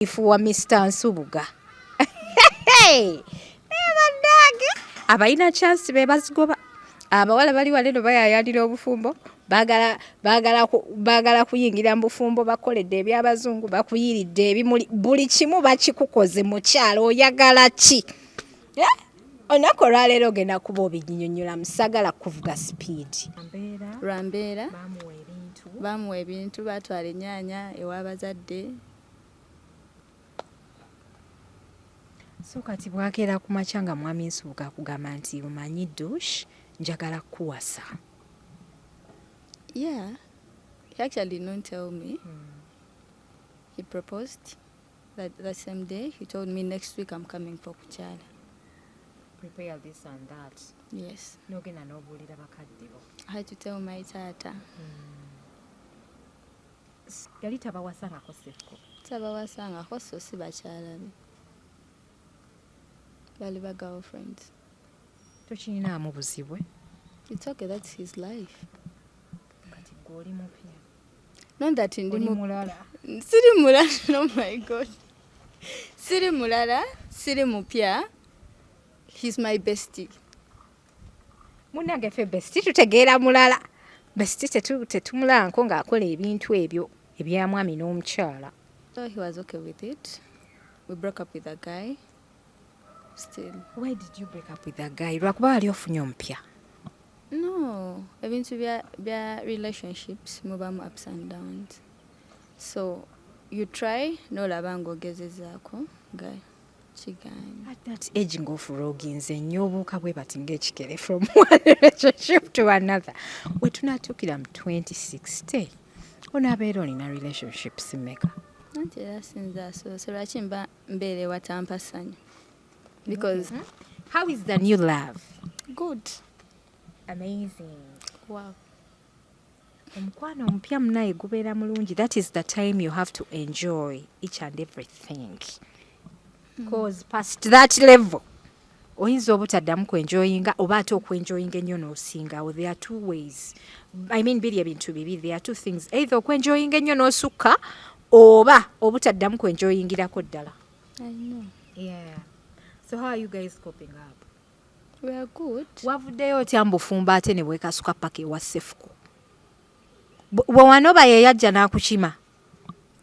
Ifuwa Mr. Nsubuga. Hey! Abayina chance be bazigoba. Abawala bali walero bayayalira obufumbo. Bagala kuyingira mu bufumbo bakoledde ebyabazungu bakuyiridde ebimuli buli kimu bakikukoze mu kyalo oyagala ki? Onako lwaleero genda kuba obinnyonnyola musagala kuvuga speed. Lwambeera bamuwa ebintu batwala ennyaanya ew'abazadde. So kati bwakeera ku makya nga Mwami Nsubuga akugamba nti omanyi Dush njagala kuwasa. Yeah, he actually didn't tell me. He proposed that same day. He told me next week I'm coming for kuchala. Prepare this and that. Yes. Nogenda n'obuulira bakadde bo. I had to tell my tata. Yali tabawasangako Cephco. Tabawasangako so si bakyala be. Bali ba girlfriends. Tokirinaamu buzibu. It's okay, that's his life. Kati gw'oli mupya. Not that ndi mulala. Siri mulala. Oh my God. Siri mulala, siri mupya. He's my bestie. Munange fe bestie tutegeera mulala. Bestie tetumulako ng'akola ebintu ebyo ebya mwami n'omukyala. So he was okay with it. We broke up with a guy. Still. Why did you break up with that guy? Lwakuba wali ofunye omupya. No, ebintu bya relationships mubamu ups and downs. So you try n'olaba ng'ogezezaako nga kiganye. At that age ng'ofuroginze nnyo obuuka bwe bati ng'ekikere from one relationship to another. We tunaatuukira mu 2060 onaabeera olina relationships mmeka? Anti era sinza so lwaki mba mbeere watampasanyo. Because how is the new love? Good. Amazing. Wow. Omukwano omupya munaye gubeera mulungi. That is the time you have to enjoy each and everything. Because past that level oyinza obutaddamu kwenjoyinga oba ate okwenjoyinga ennyo n'osingawo. There are two ways. I mean biri ebintu bibiri. There are two things. Either okwenjoyinga ennyo n'osukka oba obutaddamu kwenjoyingirako ddala. I know. Yeah. So how are you guys coping up? We are good. Wavuddeyo otya Mubufumbo ate ne bwekasuka paka ewa Cephco? Bwe wanoba ye yajja n'akukima?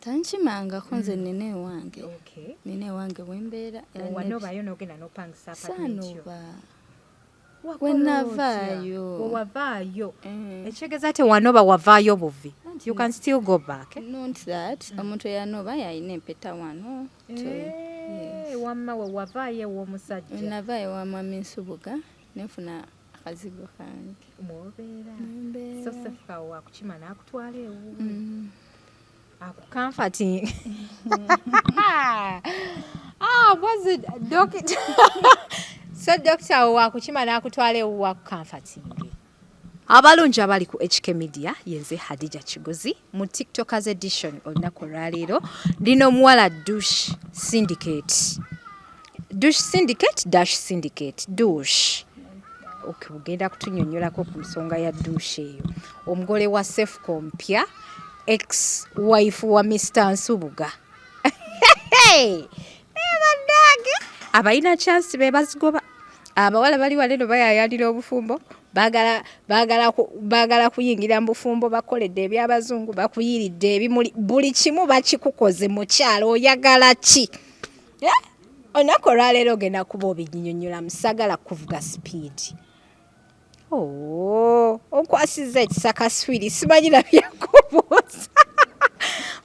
Tankimangako nze nene wange. Okay. Nene wange wembeera. Wanobayo n'ogenda n'opangisa apartment yo? Sanoba. Wenavaayo. Wavaayo. Ekitegeeza ate wanoba wavaayo buvi. You can still go back. Not that. Omuntu eyanoba yalina empeta wano. Wamma we wavaayo ew'omusajja. Navaayo wa Mwami Nsubuga nefuna akazigo kange. Mwobeera. So Cephco wakukima n'akutwala ewo. Comforting. Was it doctor? So doctor wakukima n'akutwala ewo comforting. Abalungi abali ku HK Media yenze Hadija Kigozi mu TikTokers edition olunaku olwaleero ndino muwala Dush Syndicate. Dush Syndicate, Dush Syndicate, Dush. Okay, ugenda kutunyonyolako ku nsonga ya Dush eyo. Omugole wa Cephco mpya, ex-wife wa Mr. Nsubuga. Hey! Abayina chance be bazigoba. Abawala bali walero bayayalira obufumbo. Bagala kuyingira mu bufumbo bakoledde ebyabazungu bakuyiridde ebimuli buli kimu bakikukoze mu kyalo oyagala ki? Onako lwaleero genda kuba obinnyonnyola musagala kuvuga speed. Onkwasizza ekisaka swiri simanyira byakubuuza.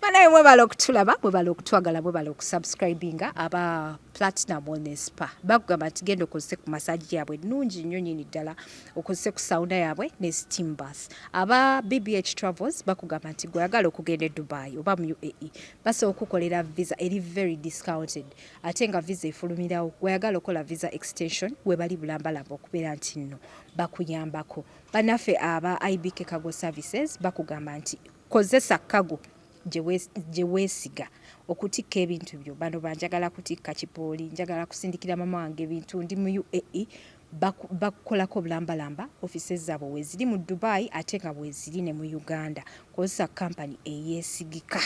Banaye mwebala okutulaba, mwebala okutwagala, mwebala okusubscribinga aba Platinum Wellness Spa. Bakugamba nti genda okozese ku massage yaabwe nnungi nnyo nnyini ddala, okozese ku sauna yaabwe ne steam bath. Aba BBH Travels bakugamba nti gweyagala okugenda e Dubai oba mu UAE basobola okukolera visa eri very discounted. Ate nga visa efulumirawo gweyagala okola visa extension webali bulambalamba okubeera nti nno bakuyambako. Bannaffe aba IBK Cargo Services bakugamba nti kozesa kago gye weesiga okutikka ebintu byo. Bano banjagala kutikka kipooli, njagala kusindikira mama wange ebintu ndi mu UAE bakukolako bulambalamba. Offices zaabwe weeziri mu Dubai ate nga weeziri ne mu Uganda. Kozesa company eyeesigika.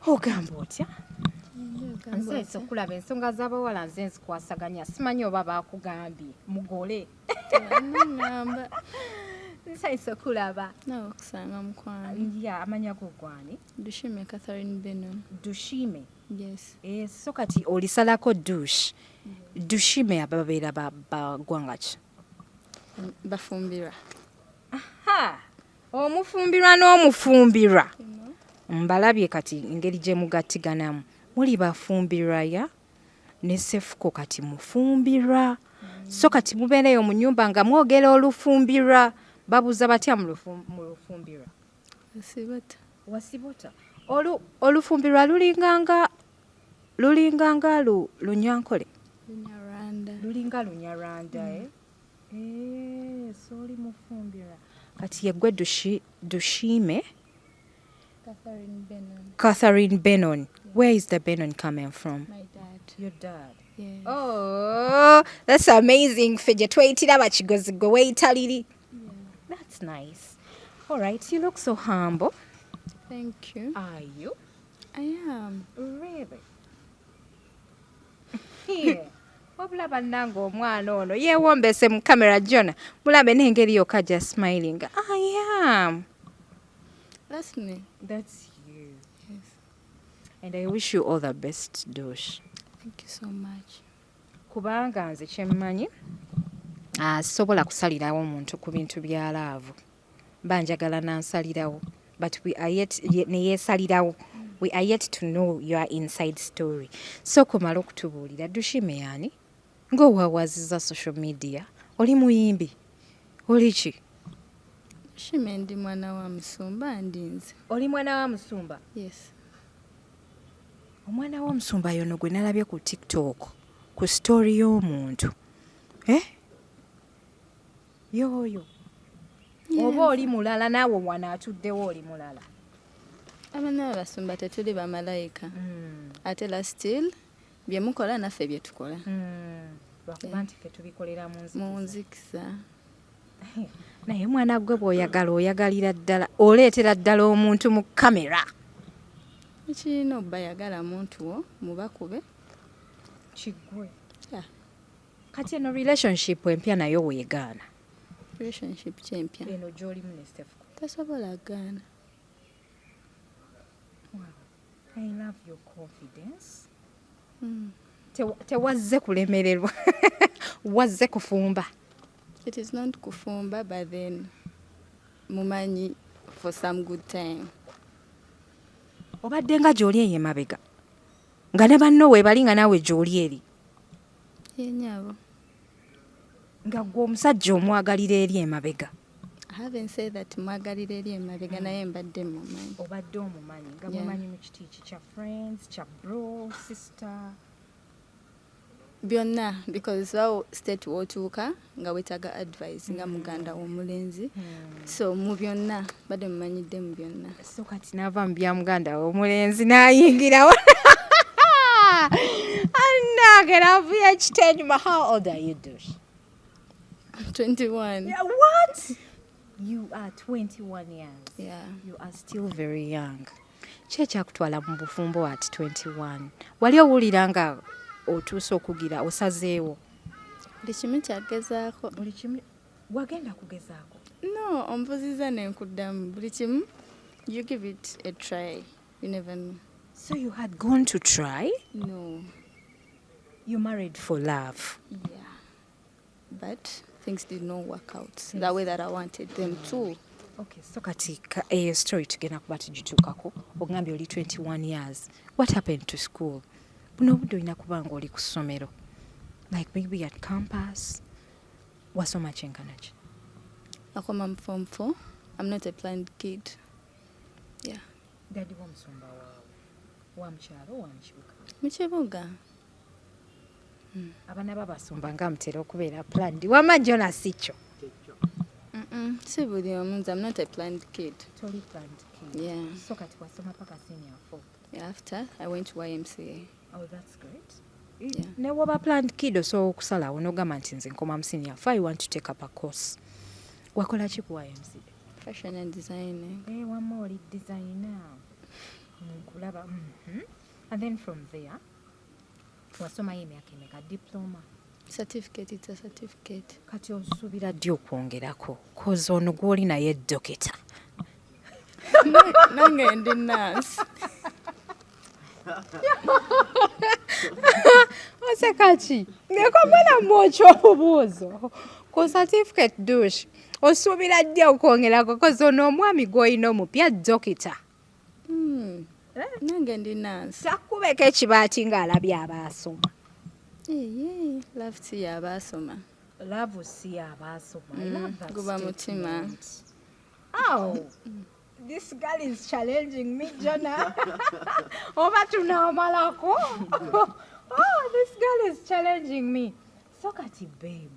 ogamba otya nse okulaba ensonga z'abawala nze nzikwasaganya simanyi oba baakugambye mugole Ngamba. nsayise okulaba Nawe okusanga mukwano. ya amanya go gwani Dushime Catherine Benon. dushime Yes. so kati olisalako dush dushime ababeera bagwanga ki Bafumbira. ha omufumbirwa n'omufumbirwa You know? mbalabye kati engeri gye mugattiganamu muli bafumbirwaya ne Cephco kati mufumbirwa so kati mubeereyo mu nnyumba nga mwogera olufumbirwa babuuza batya mu lufumbirwa Asibata. wasibota olufumbirwa lulinganga lunyankole Lunyaranda. lulinga lunyaranda so oli mufumbirwa kati yeggwe dushime Catherine Benon. Catherine Benon. Where is the Benon coming from? My dad. Your dad. Yes. Oh, that's amazing. Fije tweyitira bakigozi gwe weyitaliri. That's nice. All right, you look so humble. Thank you. Are you? I am. Really? Here. Wabula bannanga omwana ono yeewombese mu camera Jona. Mulabe n'engeri yokka just smiling. I am. That's me. That's you. Yes. And I wish you all the best, Dush. Thank you so much. Kubanga nze kyemmanyi sobola kusalirawo omuntu ku bintu bya laavu banjagala nansalirawo but we are yet neyeesalirawo we are yet to know your inside story so kumala okutubuulira dushime yani ng'owaawaziza social media oli muyimbi oli ki Shime ndi mwana wa Musumba ndinze. oli mwana wa musumba Yes. omwana w'omusumba yono gwe nalabye ku TikTok ku story y'omuntu yoyo oba oli mulala naawe wana atuddewo oli mulala Abana abasumba tetuli bamalayika. Ate la still bye mukola naffe bye tukola. lwakuba nti ffe tubikolera Mu nzikisa. naye mwana gwe bw'oyagala oyagalira ddala oleetera ddala omuntu mu kamera Ekirina obbayagala muntu wo mubakube. kiggwe Yeah. kati eno relationship empya nayo weegaana Relationship kyempya. eno gy'olimu ne Cephco. Tasobola gaana. I love your confidence. Mm. Tewazze kulemererwa wazze kufumba It is not kufumba but then mumanyi for some good time. obadde nga gy'oli eyo emabega nga ne banno weebali nga naawe gy'oli eri Yenyabo. nga gwe omusajja omwagalira eri emabega I haven't said that mwagalira eri emabega naye mbadde mumanyi. obadde omumanyi nga mumanyi mu kiti ki kya friends kya bro sister Byonna because wawo state w'otuuka nga weetaaga advice nga muganda w'omulenzi. So mu byonna badde mumanyidde mu byonna. so kati naava mu bya muganda omulenzi n'ayingirawo anageravu ekitenyuma. How old are you, Dush? 21. Yeah, what? You are 21 years. Yeah. You are still very young. Ki ekyakutwala mu bufumbo at 21? Wali owulira nga otuuse okugira osazeewo? Buli kimu kyagezaako. Buli kimu wagenda kugezaako? No, ombuziza ne nkuddamu. Buli kimu you give it a try. You never know. So you had gone to try? No. You married for love? Yeah. But things did not work out the way that I wanted them to. Okay, so kati eyo story tugenda kuba tugituukako. Ogambye oli 21 years. What happened to school? Buno obudde olina kuba nga oli ku ssomero. Like maybe at campus. Wasoma kyenkana ki? Akoma mu form 4. I'm not a blind kid. Yeah. Daddy w'omusumba waawe. Wa mukyalo wa mukibuga. Mu kibuga. Abaana babasumba nga mutera okubeera planned. Wama Jonas si kyo. Si buli omu nze I'm not a blind kid. Toli planned kid. Yeah. So kati wasoma paka senior 4. After I went to YMCA. Oh, that's great. Yeah. Ne woba planned kid osobola okusalawo n'ogamba nti nze nkoma mu senior 4 I want to take up a course. Wakola ki ku YMCA? Fashion and designing. Wamma oli designer. Nkulaba. And then from there, wasomayo emyaka emeka diploma? Certificate, it's a certificate. Kati osuubira ddi okwongerako? Kozi ono gw'oli naye dokita. Nange ndi nurse. Oseka ki? Ngekomana mwoki obubuuzo. Ku certificate Dush, osuubira ddi okwongerako? Kozi ono omwami gw'olina omupya dokita. Nange ndi nurse. Takubeko ekibaati ng'alabye abaasoma. Love to see abasoma. Love si abaasoma. I love that Guba mutima. statement. Oh, this girl is challenging me, Jonah. Oba tunaamalako. Oh, this girl is challenging me. So kati babe,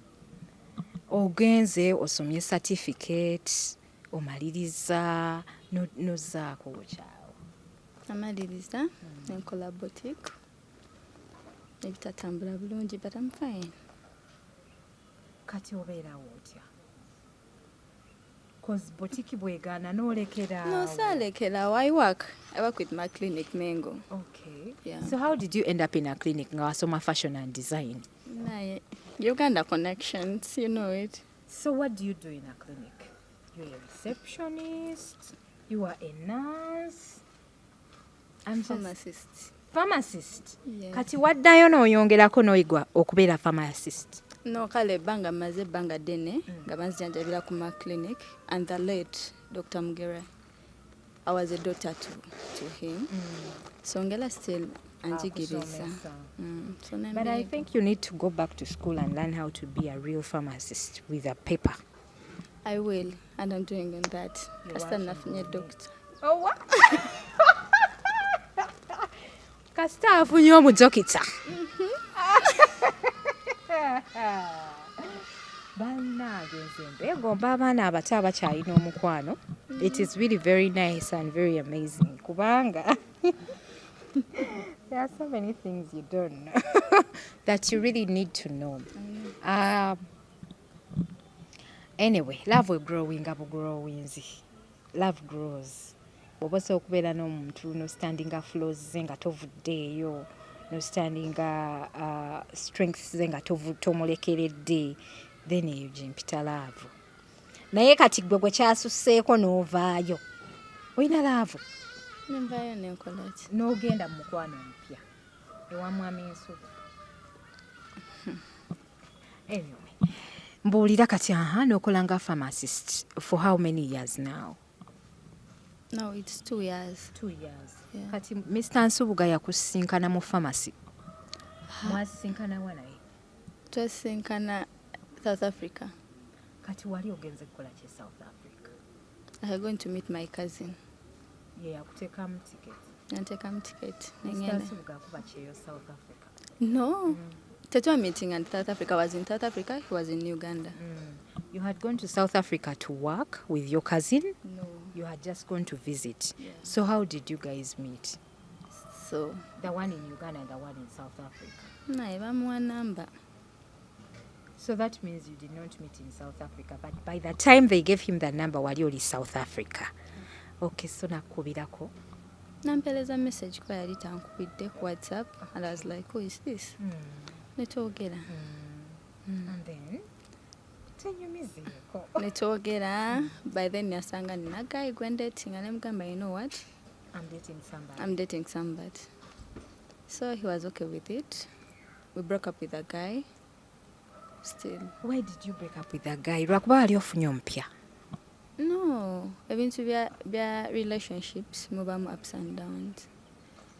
ogenze osomye certificate, omaliriza, nozaako wekyawo. Amaliriza, nenkola boutique. Ebitatambula bulungi, but I'm fine. Kati obeerawo otya? Cause boutique bwegaana n'olekera. No, salekera. I work with my clinic, Mengo. Okay. Yeah. So how did you end up in a clinic nga wasoma fashion and design? Uganda connections, you know it. So what do you do in a clinic? You're a receptionist? You are a nurse? Pharmacist. Pharmacist? Yes. Kati waddayo n'oyongerako n'oyigwa okubeera pharmacist? No, kale banga maze banga dene, nga banzijanjabira ku my clinic, and the late Dr. Mugera. I was a daughter to him. So ngela still anjigiriza. So But I think you need to go back to school and learn how to be a real pharmacist with a paper. I will, and I'm doing that. Kasita nafunye doctor. Oh, what? Kasita afunye omudokita. Bannange nze mbegomba abaana abato abakyalina omukwano. It is really very nice and very amazing. Kubanga there are so many things you don't know that you really need to know. Anyway, love will growing up growings. Love grows. Bw'oba osobola okubeera n'omuntu no standinga flows ze nga tovuddeeyo, no standinga strengths ze nga tomulekeredde, then eyo gyempita laavu. Naye kati gwe gwe kyasusseeko n'ovaayo. Olina laavu? Nenvaayo nenkola ki? N'ogenda mu mukwano omupya ewa Mwami Nsubuga. Anyway, mbuulira kati n'okola nga pharmacist for how many years now? No, it's 2 years. 2 years. Yeah. Kati Mr. Nsubuga yakusinkana mu pharmacy. Mwasinkana wa naye? Twasinkana South Africa. Kati wali ogenze kukola ki South Africa? I was going to meet my cousin. Ye yakuteekamu ticket. Nantekamu ticket. Mr. Nsubuga akuba kyeyo South Africa? No. Tetwa meeting in South Africa. I was in South Africa. He was in Uganda. You had gone to South Africa to work with your cousin? No. You had just gone to visit. Yeah. So how did you guys meet? So. The one in Uganda and the one in South Africa? Naye bamuwa number. So that means you did not meet in South Africa, but by the time they gave him the number, wali oli South Africa. Okay, so nakubirako. Nampeereza message kuba yali tankubidde ku WhatsApp, and I was like, who is this? Netwogera. And then netwogera. By then yasanga nina guy gwe dating, and nemugamba, you know what? I'm dating somebody. So he was okay with it. We broke up with the guy. Still. Why did you break up with that guy? Lwakuba wali ofunye omupya? No, ebintu bya relationships mubamu ups and downs.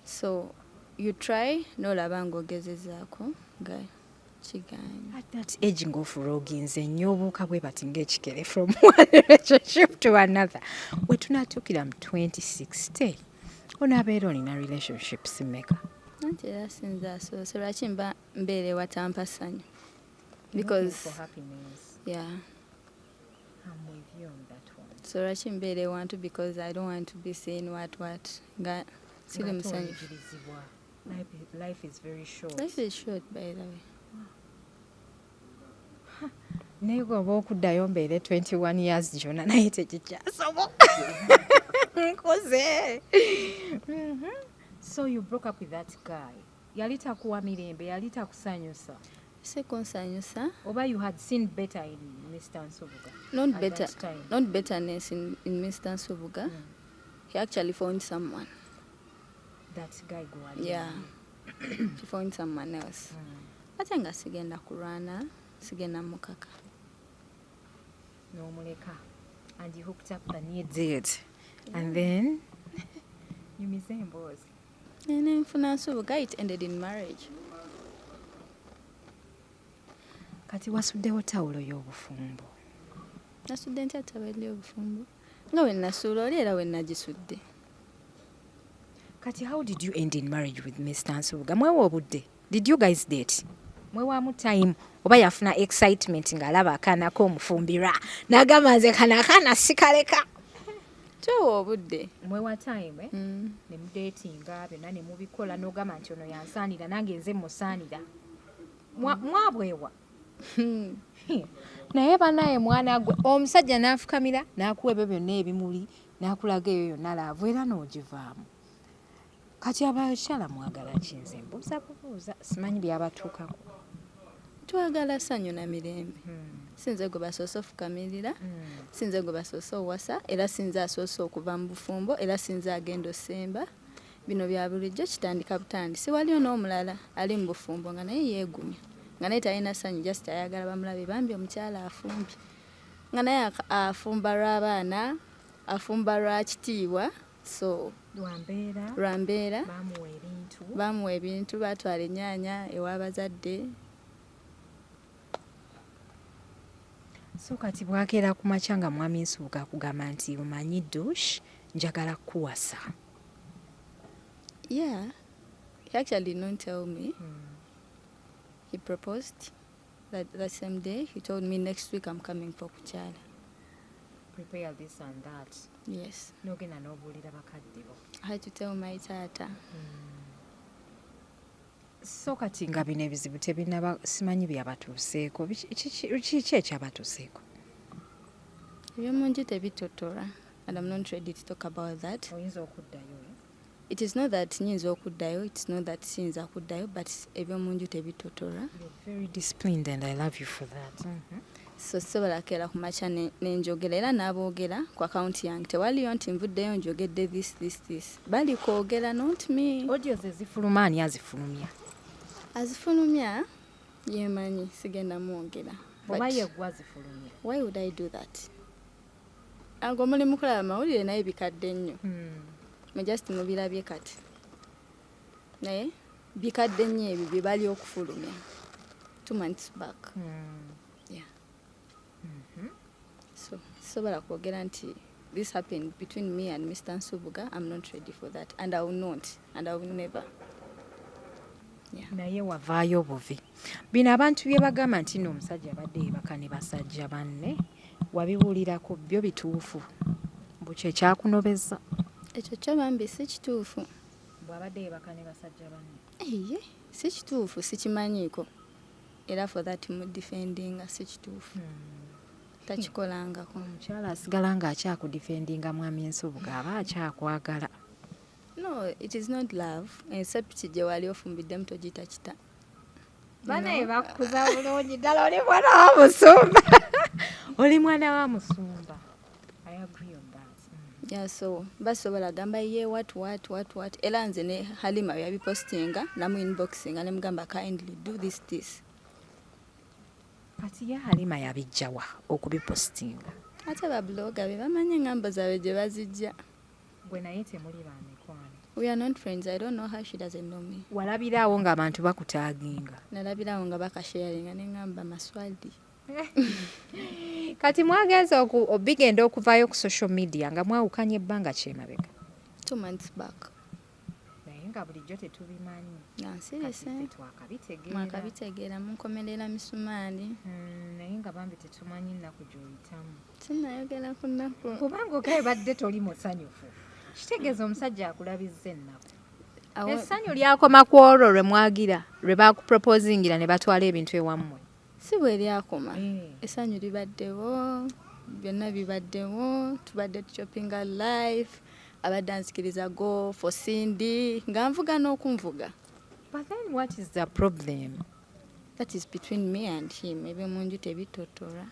So you try n'olaba ng'ogezezaako nga kiganye. At that age ng'ofuroginze nnyo obuuka bwe bati ng'ekikere from one relationship to another. We tunatuukira mu 2060. Onaabeera olina relationships mmeka? Anti era sinza so lwaki mbeera ewatampa ssanyu? Because for happiness. Yeah. I'm with you on that one. So lwaki mbeera ewantu because I don't want to be saying what nga siri musanyufu. Life is very short. Life is short, by the way. Naye gwe oba okuddayo mbeere 21 years gyonna naye tekikyasoboka. Nkoze. So you broke up with that guy. Yali takuwa mirembe, yali takusanyusa. Sekunsanyusa. Oba you had seen better in Mr. Nsubuga? Not betterness in Mr. Nsubuga. He actually found someone. That guy Gwali. Yeah. He found someone else. Ate nga sigenda kulwana, sigenda mukaka. No muleka. And you hooked up the new date. Yeah. And then you miss him, boss. And then for Nsubuga, it ended in marriage. Kati wasuddewo tawulo y'obufumbo. Nasudde ntya tawulo y'obufumbo? Nga we nasuula oli era we nagisudde. Kati how did you end in marriage with Mr. Nsubuga? Mwewa obudde? Did you guys date? Mwewamu time oba yafuna excitement ng'alaba akaana k'omufumbirwa n'agamba nze kana akaana sikaleka. Twewa obudde. Mwewa time ne mudatinga byonna ne mubikola n'ogamba nti ono yansaanira nange nze musaanira. Mwabwewa. Naye banaye mwana gwe omusajja n'afukamira n'akuwa ebyo byonna ebimuli n'akulaga eyo yonna laavu era n'ogivaamu. Kati abakyala mwagala ki nze mbuuza bubuuza simanyi byabatuukako. Twagala ssanyu na mirembe. Sinze gwe basoose ofukamirira, sinze gwe basoose owasa, era sinze asoose okuva mu bufumbo, era sinze agenda osemba. Bino bya bulijjo kitandika butandisi. Waliyo n'omulala ali mu bufumbo nga naye yeegumya. Nga naye talina ssanyu just ayagala bamulabe bambi omukyala afumbye. Nga naye afumba lw'abaana, afumba lwa kitiibwa. So lwambeera bamuwa ebintu batwala ennyaanya ew'abazadde. So kati bwakeera ku makya nga Mwami Nsubuga akugamba nti omanyi Dush njagala kuwasa. Yeah, he actually didn't tell me. He proposed that same day. He told me next week I'm coming for kuchala. Prepare this and that. Yes. Nogenda n'obuulira bakadde bo. I had to tell my tata. So kati nga bino ebizibu tebinaba simanyi byabatuuseeko. Kiki ekyabatuuseeko? Ebyomunju tebitotora. And I'm not ready to talk about that. Oyinza okuddayo. It is not that nyinza okuddayo, it's not that siyinza kuddayo, but ebyomunju tebitotora. You're very disciplined and I love you for that. So sobola keera ku makya nenjogera era n'aboogera ku akaunti yange tewaliyo nti nvuddeyo njogedde this. Bali kwogera not me. Audio ze zifuluma ani azifulumya? Azifulumya yemanyi sigenda mwogera. Oba yeggwa azifulumya. Why would I do that? Ango muli mukulaba mawulire naye bikadde nnyo. Just mubirabye kati. Naye bikadde nnyo ebyo bye bali okufulumya. 2 months back. Yeah. So sobola kwogera nti this happened between me and Mr. Nsubuga. I'm not ready for that and I will not and I will never. Yeah. Naye wavaayo obuvi. Bino abantu bye bagamba nti n'omusajja abadde yebaka ne basajja banne wabibuulirako byo bituufu. Bukye kyakunobeza. Ekyo kyo bambi si kituufu. Bw'abadde yebaka ne basajja banne. Eye, si kituufu, sikimanyiiko. Era for that mu defendinga si kituufu. Takikolangako. Omukyala asigala ng'akyakudifendinga Mwami Nsubuga aba akyakwagala. No, it is not love. Except gye wali ofumbiddemu togiyita kita. Banaye bakukuza bulungi ddala oli mwana wa Musumba. Oli mwana wa Musumba. I agree on that. Yeah, so basobola gamba ye what. Era nze ne Halima yabipostinga namu inboxinga ne mugamba kindly do this. Kati ya Halima yabijjawa okubipostinga. Ate ba blogger be bamanyi ngamba zaabwe gye bazijja. Gwe naye temuli bamikwano. We are not friends. I don't know how she doesn't know me. Walabiraawo ng'abantu bakutaaginga. Nalabiraawo nga bakasharinga ne ngamba maswali. Kati mwagenza obigenda okuvaayo ku social media nga mwawukanye ebbanga kyemabega. 2 months back. Naye nga bulijjo tetubimanyi. Nansirise. Mwakabitegeera munkomerera misumaali. Naye nga bambi tetumanyi nnaku gy'oyitamu. Sinnayogera ku nnaku. Kubanga okaye badde toli musanyufu. Kitegeeza omusajja akulabizza ennaku. Essanyu lyakoma ku olwo lwe mwagira lwe baakuproposingira ne batwala ebintu ewammwe. Si bwe lyakoma. Essanyu libaddewo, byonna bibaddewo, tubadde tuchopinga live, abadde anzikiriza go for Cindy nga nvuga n'okunvuga. But then what is the problem? That is between me and him. Ebyomunju tebitotora.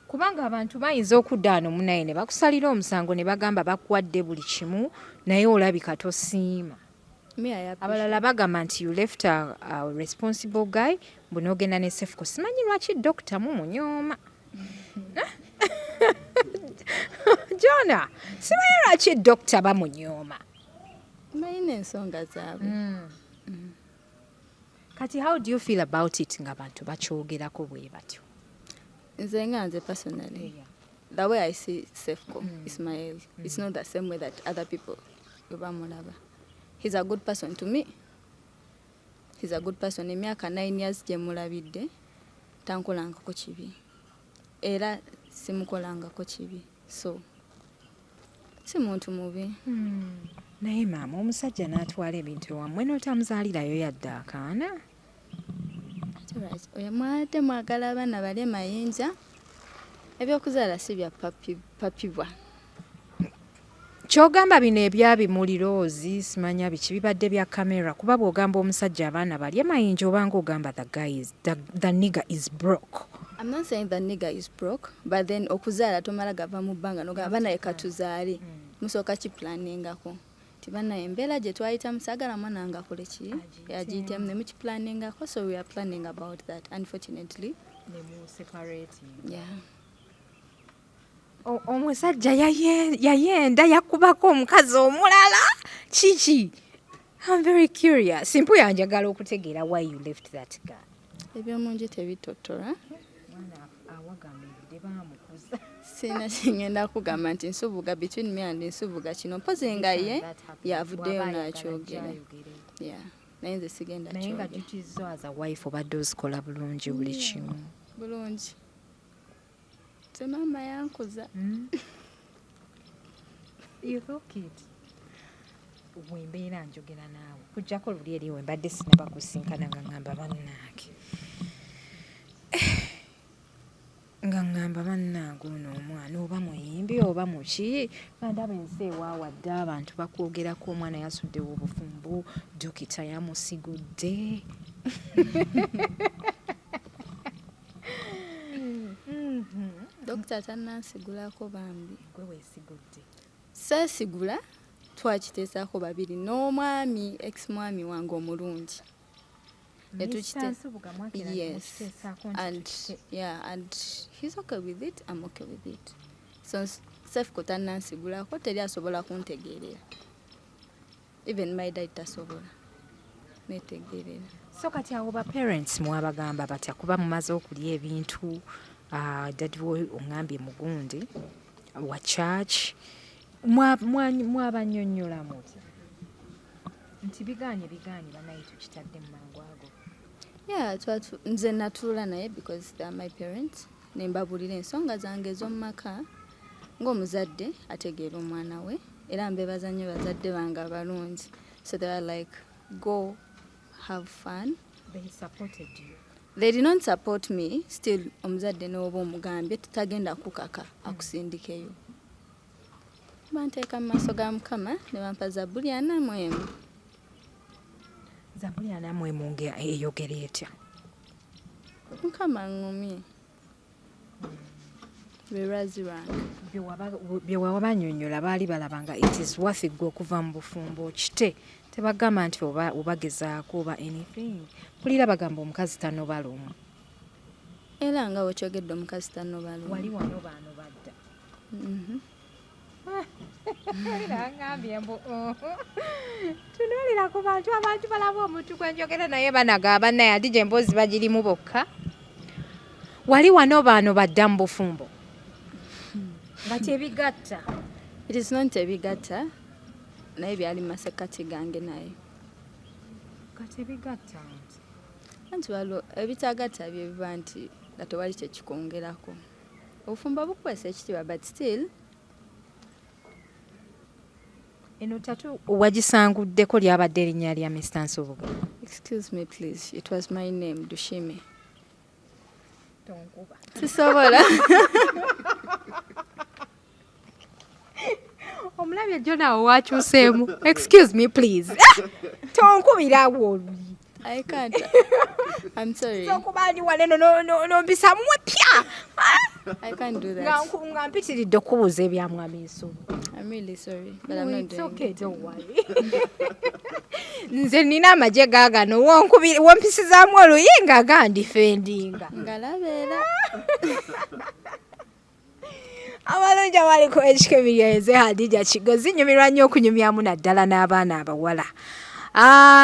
Kubanga abantu bayinza okudda wano munaye ne bakusalira omusango ne bagamba bakuwadde buli kimu naye olabika tosiima. Abalala bagamba nti you left a responsible guy bunogenda ne Cephco. Simanyi lwaki dokita mumunyooma. Jona, simanyi lwaki dokita bamunyooma. Bayina ensonga zaabwe. Kati how do you feel about it nga bantu bakyogerako bwe batyo? Nze personally, the way I see Cephco, Ismail, it's not the same way that other people bamulaba. He's a good person to me. He's a good person. Emyaka 9 years gye mulabidde tankolangako kibi. Era simukolangako kibi. So, si muntu mubi. Naye maama omusajja n'atwala ebintu wammwe n'otamuzaalirayo yadde akaana. Oyo mwate mwagala abaana bali mayinja. Ebyokuzaala si bya papibwa. Kyogamba bino ebyabimuli Rose simanya biki bibadde bya kamera kuba bw'ogamba omusajja abaana bali mayinja obanga ogamba the nigger is broke. I'm not saying the nigger is broke, but then okuzaala tomala gava mu bbanga n'ogamba naye katuzaale. Musooka kiplaningako. Tibana embeera gye twayita musagala mwana nga akole ki yagiyitemu ne mukiplaningako, so we are planning about that. Unfortunately ne mu separating. Yeah. Omusajja yayenda yakubako omukazi omulala kiki? I'm very curious. Simple yanjagala okutegeera why you left that guy. Ebyomunju tebitotora. Mwana awagambye baamukuza. Sina kingenda kugamba nti Nsubuga, between me and Nsubuga kino mpozi nga ye yavuddeyo n'akyogera. Yeah. Naye nze sigenda kyogera. Naye nga duties zo as a wife obadde ozikola bulungi buli kimu. Bulungi. Te mama yankuza. You look it. Wembeera njogera naawe. Kujjako luli eri wembadde sinaba kusinkana nga ngamba bannange. Nga ngamba bannange ono omwana oba muyimbi oba muki bandaba ensi ewaawadde abantu bakwogerako omwana yasuddewo obufumbo dokita yamusigudde. Dokita tannansigulako bambi. Gwe weesigudde. Seesigula twakiteesaako babiri n'omwami ex-mwami wange omulungi. Yes. And he's okay with it, I'm okay with it. So Cephco tannansigulako teri asobola kuntegeerera. Even my dad tasobola netegeerera. So kati awo ba parents mwabagamba batya kuba mumaze okulya ebintu dadi wo ongambye mugundi wa church mwabanyonnyola muti nti biganye banaye tukitadde mu mangu ago. Yeah, nze natuula naye because they are my parents. Nembabulira ensonga zange ez'omumaka ng'omuzadde ategeera omwana we era mbebaza nnyo bazadde bange abalungi. So they were like, go have fun. They supported you. They did not support me. Still omuzadde n'oba omugambye tutagenda kukaka akusindikeyo. Banteeka mu maaso ga Mukama ne bampa Zabbuli 41. Zabbuli 41 nge eyogera etya? Mukama ngumye. Bye wabanyonnyola baali balabanga it is worth it okuva mu bufumbo kite tebagamba nti obagezaako oba anything. Kulira bagamba omukazi tanobala omwo. Era nga wekyogedde omukazi tanobala omwo. Wali wano baano badda. Era ngambye mbu tunuulira ku bantu balaba omuntu gwenjogera naye banagamba naye ati gye emboozi bagirimu bokka. Wali wano baano badda mu bufumbo. Nga tebigatta. It is not tebigatta. Naye byali masekati gange naye. Katebigatta. Anti waliwo ebitagatta bye biba nti nga tewali kyekikwongerako. Obufumbo bukwesa ekitiibwa but still. Eno tatu wagisanguddeko lyabadde erinnya lya Mr. Nsubuga. Excuse me please, it was my name, Dushime. Tonkuba. Sisobola. omulabye jjo naawe wakyuseemu. Excuse me please. Tonkubirawo. I can't. I'm sorry. So kubandi wale no bisa mwepya. I can't do that. Nga mpitiridde okubuuza ebya Mwami Nsubuga. I'm really sorry, but I'm not doing okay, it. Don't worry. Nze nina amagye gaagano wompisizaamu oluyinga gandifendinga. Ngalabeera. Abalungi abaliko ekikebirya eze Hadija Kigozi nyumirwa nnyo okunyumyamu naddala n'abaana abawala.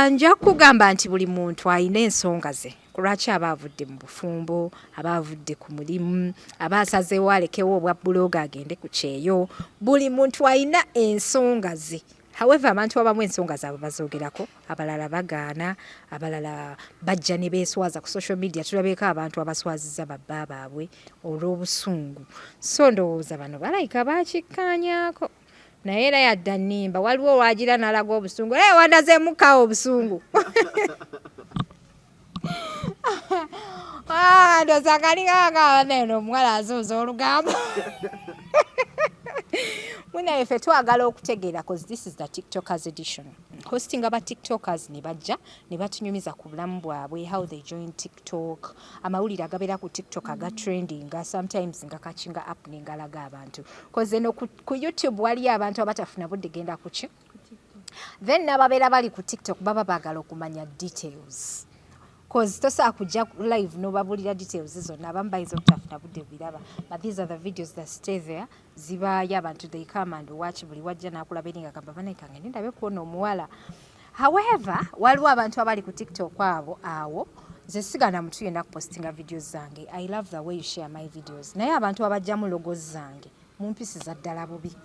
Nja kugamba nti buli muntu alina ensonga ze. Kulwaki aba avudde mu bufumbo, aba avudde ku mulimu, aba asazeewo alekewo obwa buloga agende ku kyeyo. Buli muntu alina ensonga ze. However, abantu abamu ensonga zaabwe bazoogerako, abalala bagaana, abalala bajja ne beeswaza ku social media. Tulabeko abantu abaswazizza babba baabwe olw'obusungu. So ndowooza bano balayika baakikkaanyaako. Naye era yadda nnimba waliwo waagira n'alaga obusungu. Wandazeemukkaawo obusungu. Ndowooza kalinga neno omuwala azuuza olugambo. Muna ffe twagala okutegeera cause this is the TikTokers edition. Hosting aba TikTokers ne bajja ne batunyumiza ku bulamu bwabwe, how they join TikTok, amawulire agabeera ku TikTok aga trending, sometimes nga kachinga up n'engalaga abantu. Cause eno ku YouTube wali abantu abatafuna budde genda ku ki. Then n'ababeera bali ku TikTok baba baagala okumanya details. Cause tosa kujja live no babulira details zonna abamu bayinza obutafuna budde biraba. But these are the videos that stay there. Zibaaya abantu they come and watch buli wajja n'akulaberinga gamba banaikange ndabe kuona omuwala. However, waliwo abantu abali ku TikTok awo nze sigana muntu yenna kupostinga videos zange. I love the way you share my videos. Naye abantu abajjamu logos zange mumpisiza ddala bubi.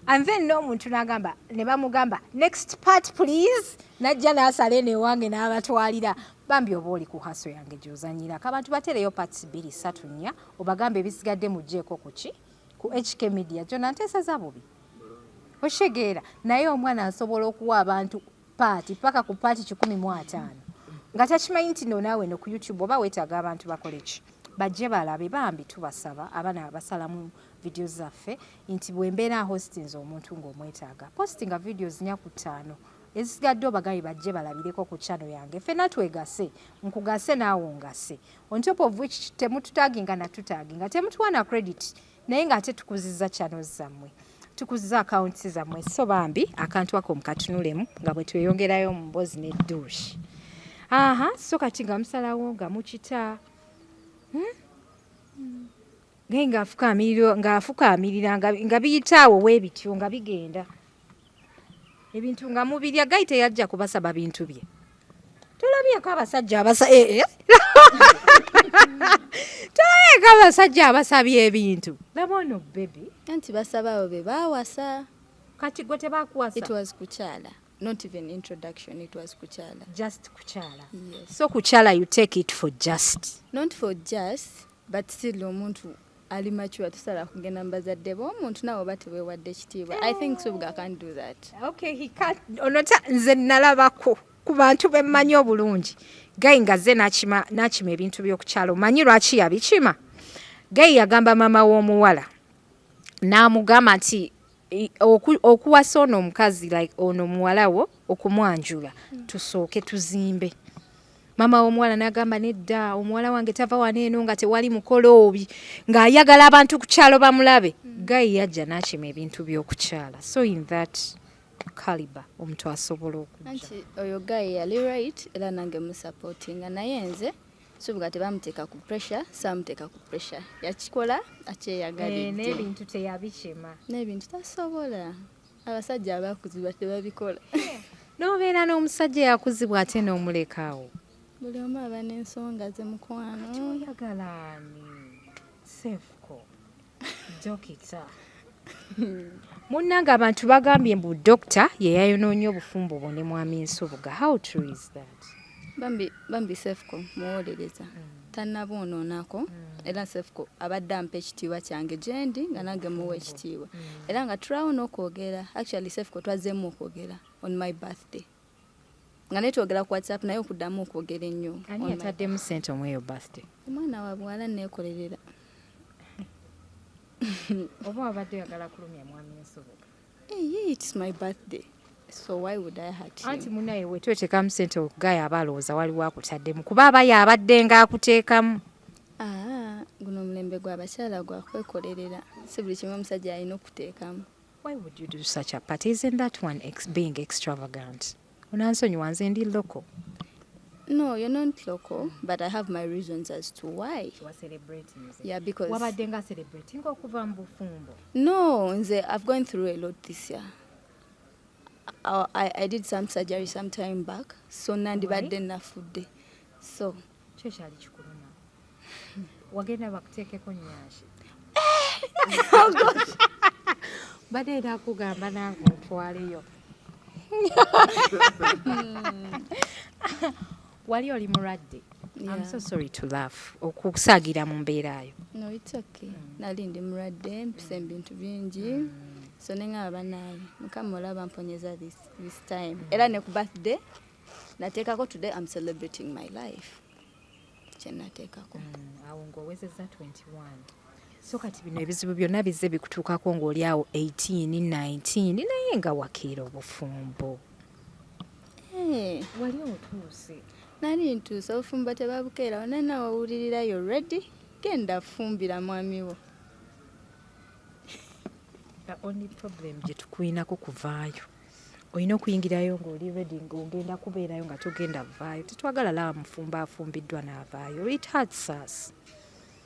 And then n'omuntu n'agamba ne bamugamba next part please. Najja n'asala ne wange n'abatwalira. Bambi oba oli ku haso yange gy'ozanyirako. Abantu batereyo parts 2 3 4 obagambe ebisigadde mugjeeko ku ki ku HK Media gyonna nteeseza bubi. Oshegeera naye omwana asobola okuwa abantu paati paka ku paati 15 nga takimanyi nti no naawe no ku YouTube oba weetaaga abantu bakole ki bajje balabe. Bambi tubasaba abaana abasalamu videos zaffe nti bwembeera hostings omuntu ng'omwetaaga postinga videos 4 ku 5 ezisigadde obagambe bajje balabireko ku channel yange. Ffenna twegase nkugase naawe ongase on top of which temututaginga natutaginga temutuwana credit naye nga ate tukuzizza channels zammwe tukuzizza accounts zammwe. So bambi akantu ako mukatunulemu nga bwe tweyongerayo mu mbozi ne Dush. So kati nga musalawo nga mukita nga afukaamirira nga biyitaawo weebityo nga bigenda ebintu nga mubirya gaite yajja kubasaba bintu bye. Tulabyeko abasajja tulabyeko abasajja abasabye ebintu. Labono baby. Anti basabawo be baawasa. Kati gwe tebakuwasa. It was kuchala. Not even introduction, it was kuchala. Just kuchala. Yes. So kuchala you take it for just. Not for just, but still omuntu ali mature tusala kugenda mbazadde bo omuntu nawo batewewadde kitiibwa. I think Nsubuga can't do that. Okay, he can't. Onota nze nalabako ku bantu bemmanyi obulungi. Gayi nga ze nakima ebintu by'okukyalo. Manyi lwaki yabikima? Gayi yagamba mama w'omuwala. N'amugamba nti okuwasa ono omukazi like ono muwalawo okumwanjula tusooke tuzimbe. Mama w'omuwala n'agamba nedda omuwala wange tava wano eno nga tewali mukolo obi ng'ayagala abantu ku kyalo bamulabe. Gayi yajja n'akima ebintu by'okukyala. So in that caliber omuntu asobola okujja. Anti oyo Gayi yali right era nange musupportinga naye nze Nsubuga tebamuteeka ku pressure, samuteeka ku pressure. Yakikola akyeyagalidde. N'ebintu teyabikima. N'ebintu tasobola. Abasajja abakuzibwa tebabikola. N'obeera n'omusajja yakuzibwa ate n'omulekaawo. Buli omu aba n'ensonga ze mukwano. Kyoyagala ani? Cephco. Dokita. Munnanga abantu bagambye mbu dokita ye yayonoonye obufumbo bwo ne Mwami Nsubuga. How true is that? Bambi Cephco muwolereza. Tannaboonoonako. Era Cephco abadde ampa ekitiibwa kyange gyendi nga nange muwa ekitiibwa. Era nga tulawuna okwogera. Actually Cephco twazzeemu okwogera on my birthday. Nga naye twogera ku WhatsApp naye okuddamu okwogera ennyo. Ani yataddemu ssente omweyo birthday? Omwana wa bwala neekolerera. Oba wabadde oyagala kulumya Mwami Nsubuga? Hey, it's my birthday. So why would I hurt him? Anti munaye wetwetekamu ssente okugaya abalowooza waliwo akutaddemu kuba aba y'abadde ng'akuteekamu. Guno omulembe gw'abakyala gwakwekolerera si buli kimu omusajja alina okuteekamu. Why would you do such a party? Isn't that one being extravagant? Onansonyiwa nze ndi local. No, you're not local, but I have my reasons as to why. You are celebrating. Yeah, because... Wabadde nga celebrating okuva mu bufumbo. No, nze, I've gone through a lot this year. I did some surgery some time back, so nandibadde nafudde. So... Kyo kyali kikuluma. Wagenda bakuteekeko nnyashi. Oh gosh! Badde era akugamba nange ontwaleyo. Wali oli mulwadde? Yeah. I'm so sorry to laugh. Okukusaagira mu mbeera yo. No, it's okay. Nali ndi mulwadde, mpise ebintu bingi. So nengamba banaye, Mukama olaba mponyeza this time. Era ne ku birthday, nateekako today I'm celebrating my life. Kye nateekako. Awo ng'owezezza 21. So kati bino ebizibu byonna bizze bikutuukako ng'oli awo 18, 19 naye nga wakiira obufumbo. Wali otuuse? Nali ntuuse obufumbo tebabukeerawo naye nawe owulirira you're ready? Genda fumbira mwami wo. The only problem gye tukuyinako kuvaayo. Olina okuyingirayo ng'oli ready ng'ogenda kubeerayo nga togenda vaayo. Tetwagala laba mufumbo afumbiddwa n'avaayo. It hurts us.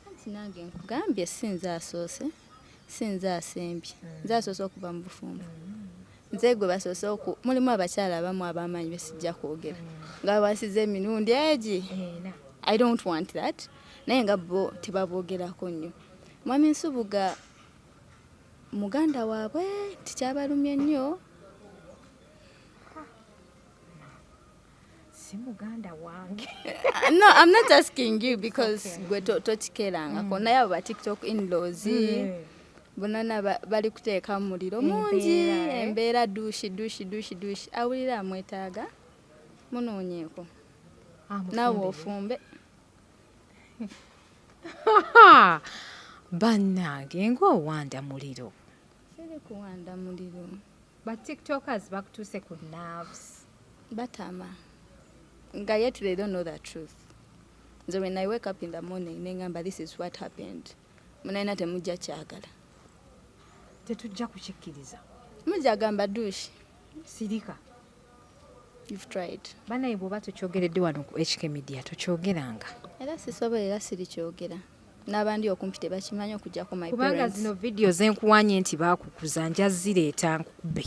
Anti nange nkugambye sinze asoose, sinze asembye. Nze asoose okuva mu bufumbo. Nze gwe basoose mulimu abakyala abamu ab'amaanyi be sijja kwogera. Nga basize emirundi egi. I don't want that. Naye nga bo tebaboogerako nnyo. Mwami Nsubuga muganda waabwe tikyabalumye nnyo. Si muganda wange. No, I'm not asking you because gwe tokikerangako. Naye abo ba TikTok in-laws bonana bali kuteeka mu muliro mungi. Embeera dushi. Awulira amwetaaga munoonyeeko. Naawe ofumbe. Bannange ng'owanda muliro. Siri kuwanda muliro. But TikTokers bakutuuse ku nerves. Batama. Nga yet they don't know the truth. So when I wake up in the morning, nengamba this is what happened. Munaina temujja kyagala. Tetujja kukikkiriza. Mujja gamba Dush. Sirika. You've tried. Banaye bw'oba tokyogeredde wano ku HK Media tokyogeranga. Era sisobola era sirikyogera. N'abandi okumpi tebakimanyi okujjako my parents. Kubanga zino video zenkuwanye nti baakukuza nja zireeta nkube.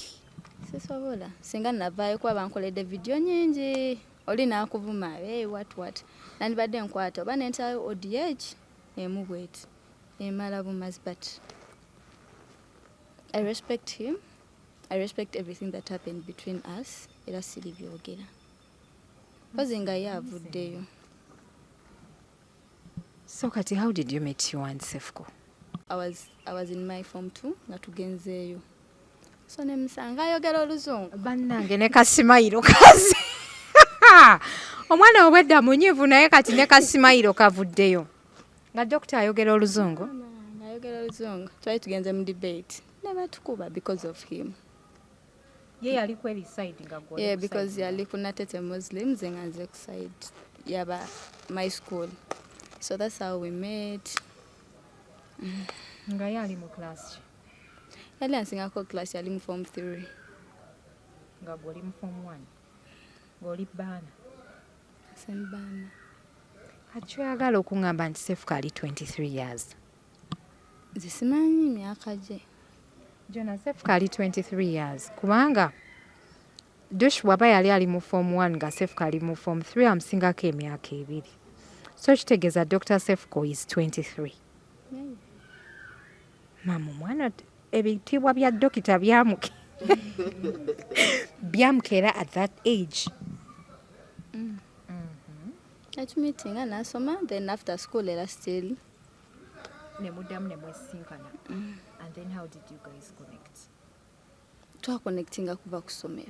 Sisobola. Singa navaayo kuba bankoledde video nyingi. Oli naakuvuma, hey, what. Nandibadde nkwata oba nentaayo ODH emu bweti. Emala bumazi but I respect him. I respect everything that happened between us. Era siri byogera. Mpozi nga ye avuddeyo. So kati, how did you meet you and Cephco? I was in my form 2 nga tugenzeeyo. So ne musanga ayogera oluzungu. Bannange ne kasimayiro kazi. Omwana obwedda munyiivu naye kati ne kasimayiro kavuddeyo. Nga dokita ayogera oluzungu. Ayogera oluzungu. Twali tugenze mu debate. Never tukuba because of him. Ye yali kweri side nga gwo. Yeah, because yali kuna tete Muslims nga nze ku side yaba my school. So that's how we met. Nga yali mu class. Yali ansingako class yali mu form 3. Nga gwo li mu form 1. Goli baana. Sen baana. Kati oyagala okungamba nti Cephco ali 23 years. Nze simanyi myaka gye. Jona Cephco ali 23 years. Kubanga Dush waba yali ali mu form 1 nga Cephco ali mu form 3 amusingako emyaka 2. So kitegeeza Dr. Cephco is 23. Mama mwana ebitiibwa bya dokita byamukera at that age. At meeting and asoma, then after school era still. Nemuddamu ne mwesinkana. And then how did you guys connect? Twakonectinga kuva ku ssomero.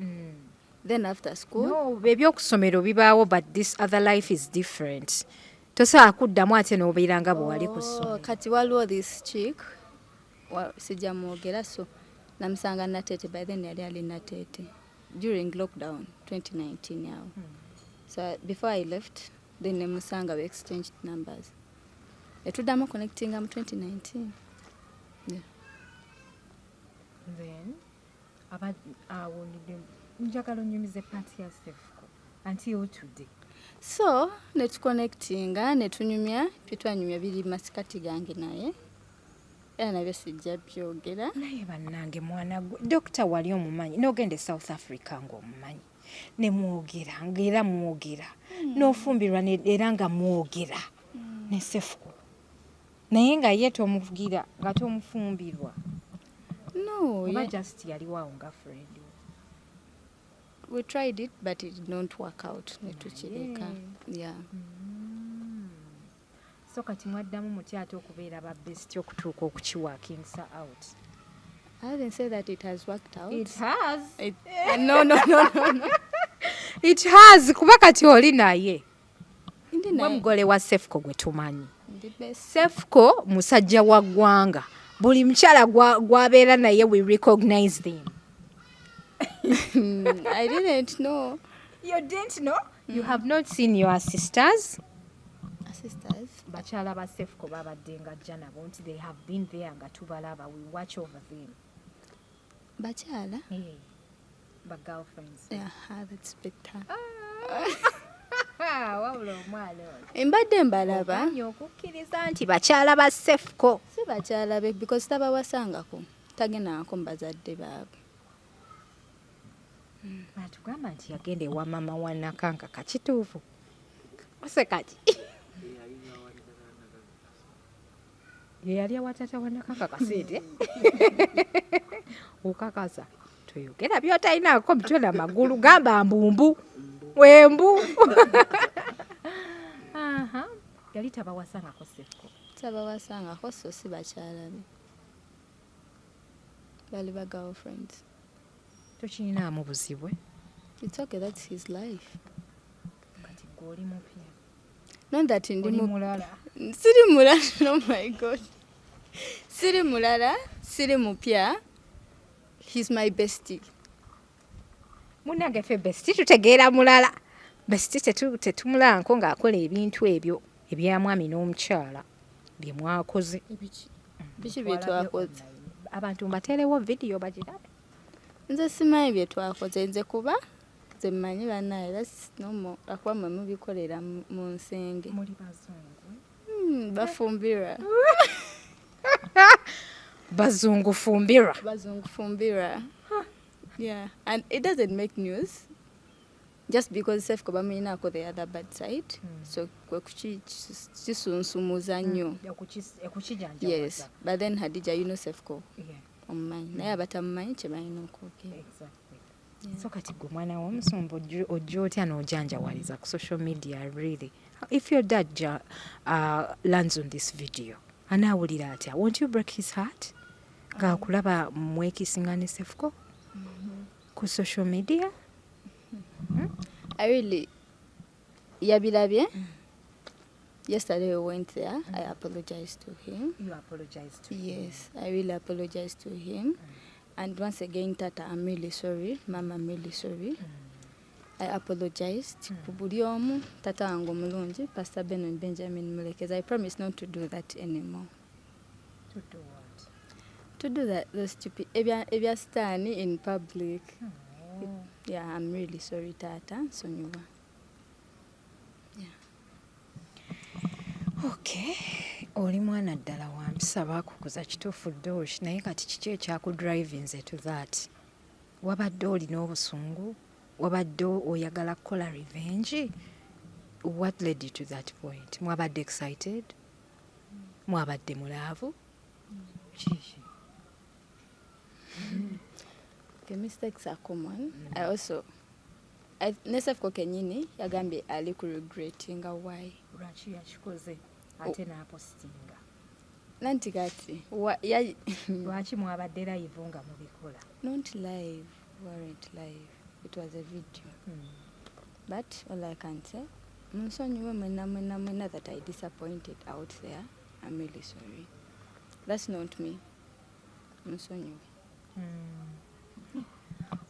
Then after school. No, ebyokusomero bibaawo but this other life is different. Tosobola kuddamu ate n'obeera nga bwe wali ku ssomero. Kati waliwo this chick. Sijja mwogera so namusanga Natete. By then yali ali Natete during lockdown 2019 yawo. So before I left, then namusanga we exchanged numbers. Yatuddamu connecting mu 2019. Yeah. Then njagala onyumize party ya Cephco until today. So netuconnectinga netunyumya twanyumya biri masikati gange naye era nabyo sijja byogera naye bannange mwana gwe dokita wali omumanyi n'ogende South Africa ng'omumanyi ne mwogera ng'era mwogera n'ofumbirwa era nga mwogera ne Cephco naye nga ye tomuvugira nga tomufumbirwa. No, oba just yali waawo nga friend. We tried it but it did not work out. Netukireka. Yeah. So kati mwaddamu mutya ate okubeera ba best okutuuka okukiwakingisa out. I haven't said that it has worked out. It has. No. It has kuba kati oli naye. Ndi naye. Mugole wa Cephco gwe tumanyi. Ndi best. Cephco musajja wa ggwanga. Buli mchala gwabeera naye we recognize them. I didn't know. You didn't know? You have not seen your sisters? Sisters? Bachala ba Cephco babadde nga jja nabo nti they have been there nga tubalaba. We watch over them. Bachala? Hey. But girlfriends. Yeah, that's better. Wabula omwana ono. Embadde mbalaba. Omanyi okukkiriza nti bakyala ba Cephco. Si bakyala be because tabawasangako. Tagendangako mu bazadde baabwe. Batugamba nti yagenda ewa mama wa Nakanka kakituufu. Ose kati. Ye yali awa taata wa Nakanka kaseete. Okakasa. Toyogera by'otalinaako mitwe n'amagulu gamba mbumbu. Wembu. Aha. Yali tabawasangako Cephco. Tabawasangako so si bakyala be. Bali ba girlfriends. Tokirinaamu buzibwe. It's okay, that's his life. Kati gw'oli mupya. Not that ndi mulala. Siri mulala. Oh my God. Siri mulala, siri mupya. He's my bestie. Munnange ffe bestie tutegeera mulala. Bestie tetumulala nko ng'akola ebintu ebyo ebya mwami n'omukyala bye mwakoze. Biki bye twakoze? Abantu mbateerewo video bagirabe. Nze simanyi bye twakoze nze kuba nze mmanyi bannaye that's normal akuba mwe mubikolera mu nsenge. Muli bazungu. Bafumbira. Bazungu fumbira. Bazungu fumbira. Yeah, and it doesn't make news just because Cephco bamulinako the other bad side. So kwe kisunsumuza nnyo. Yes, but then Hadija, you know Cephco. Yeah. Omumanyi naye abatamumanyi kye balina okwogera. Exactly. Yeah. So kati gwe mwana w'omusumba ojja otya n'ojanjawaliza ku social media really. If your dad lands on this video anaawulira atya, won't you break his heart? Ng'akulaba mwekisinga ne Cephco ku social media? I really yabirabye. Yesterday we went there. I apologized to him. You apologized to him? Yes, I really apologized to him. And once again, Tata, I'm really sorry. Mama, I'm really sorry. I apologized. Buli omu tata wange omulungi, Pastor Ben and Benjamin Mulekeza. I promise not to do that anymore. To do what? To do that, the stupid ebya stani in public. Oh. Yeah, I'm really sorry, Tata. Sonyuwa. Okay. Oli mwana ddala wa mpisa baakukuza kituufu Dush naye kati kiki ekyakudrivinze to that? Wabadde olina obusungu? Wabadde oyagala kukola revenge? What led you to that point? Mwabadde excited? Mwabadde mulaavu? Kiki? The mistakes are common. Ne Cephco kenyini yagambye ali ku regrettinga why. Lwaki yakikoze ate n'apostinga? Nanti kati lwaki mwabadde live nga mubikola? Not live, weren't live. It was a video. But all I can say, munsonyiwe mwena that I disappointed out there. I'm really sorry. That's not me. Munsonyiwe.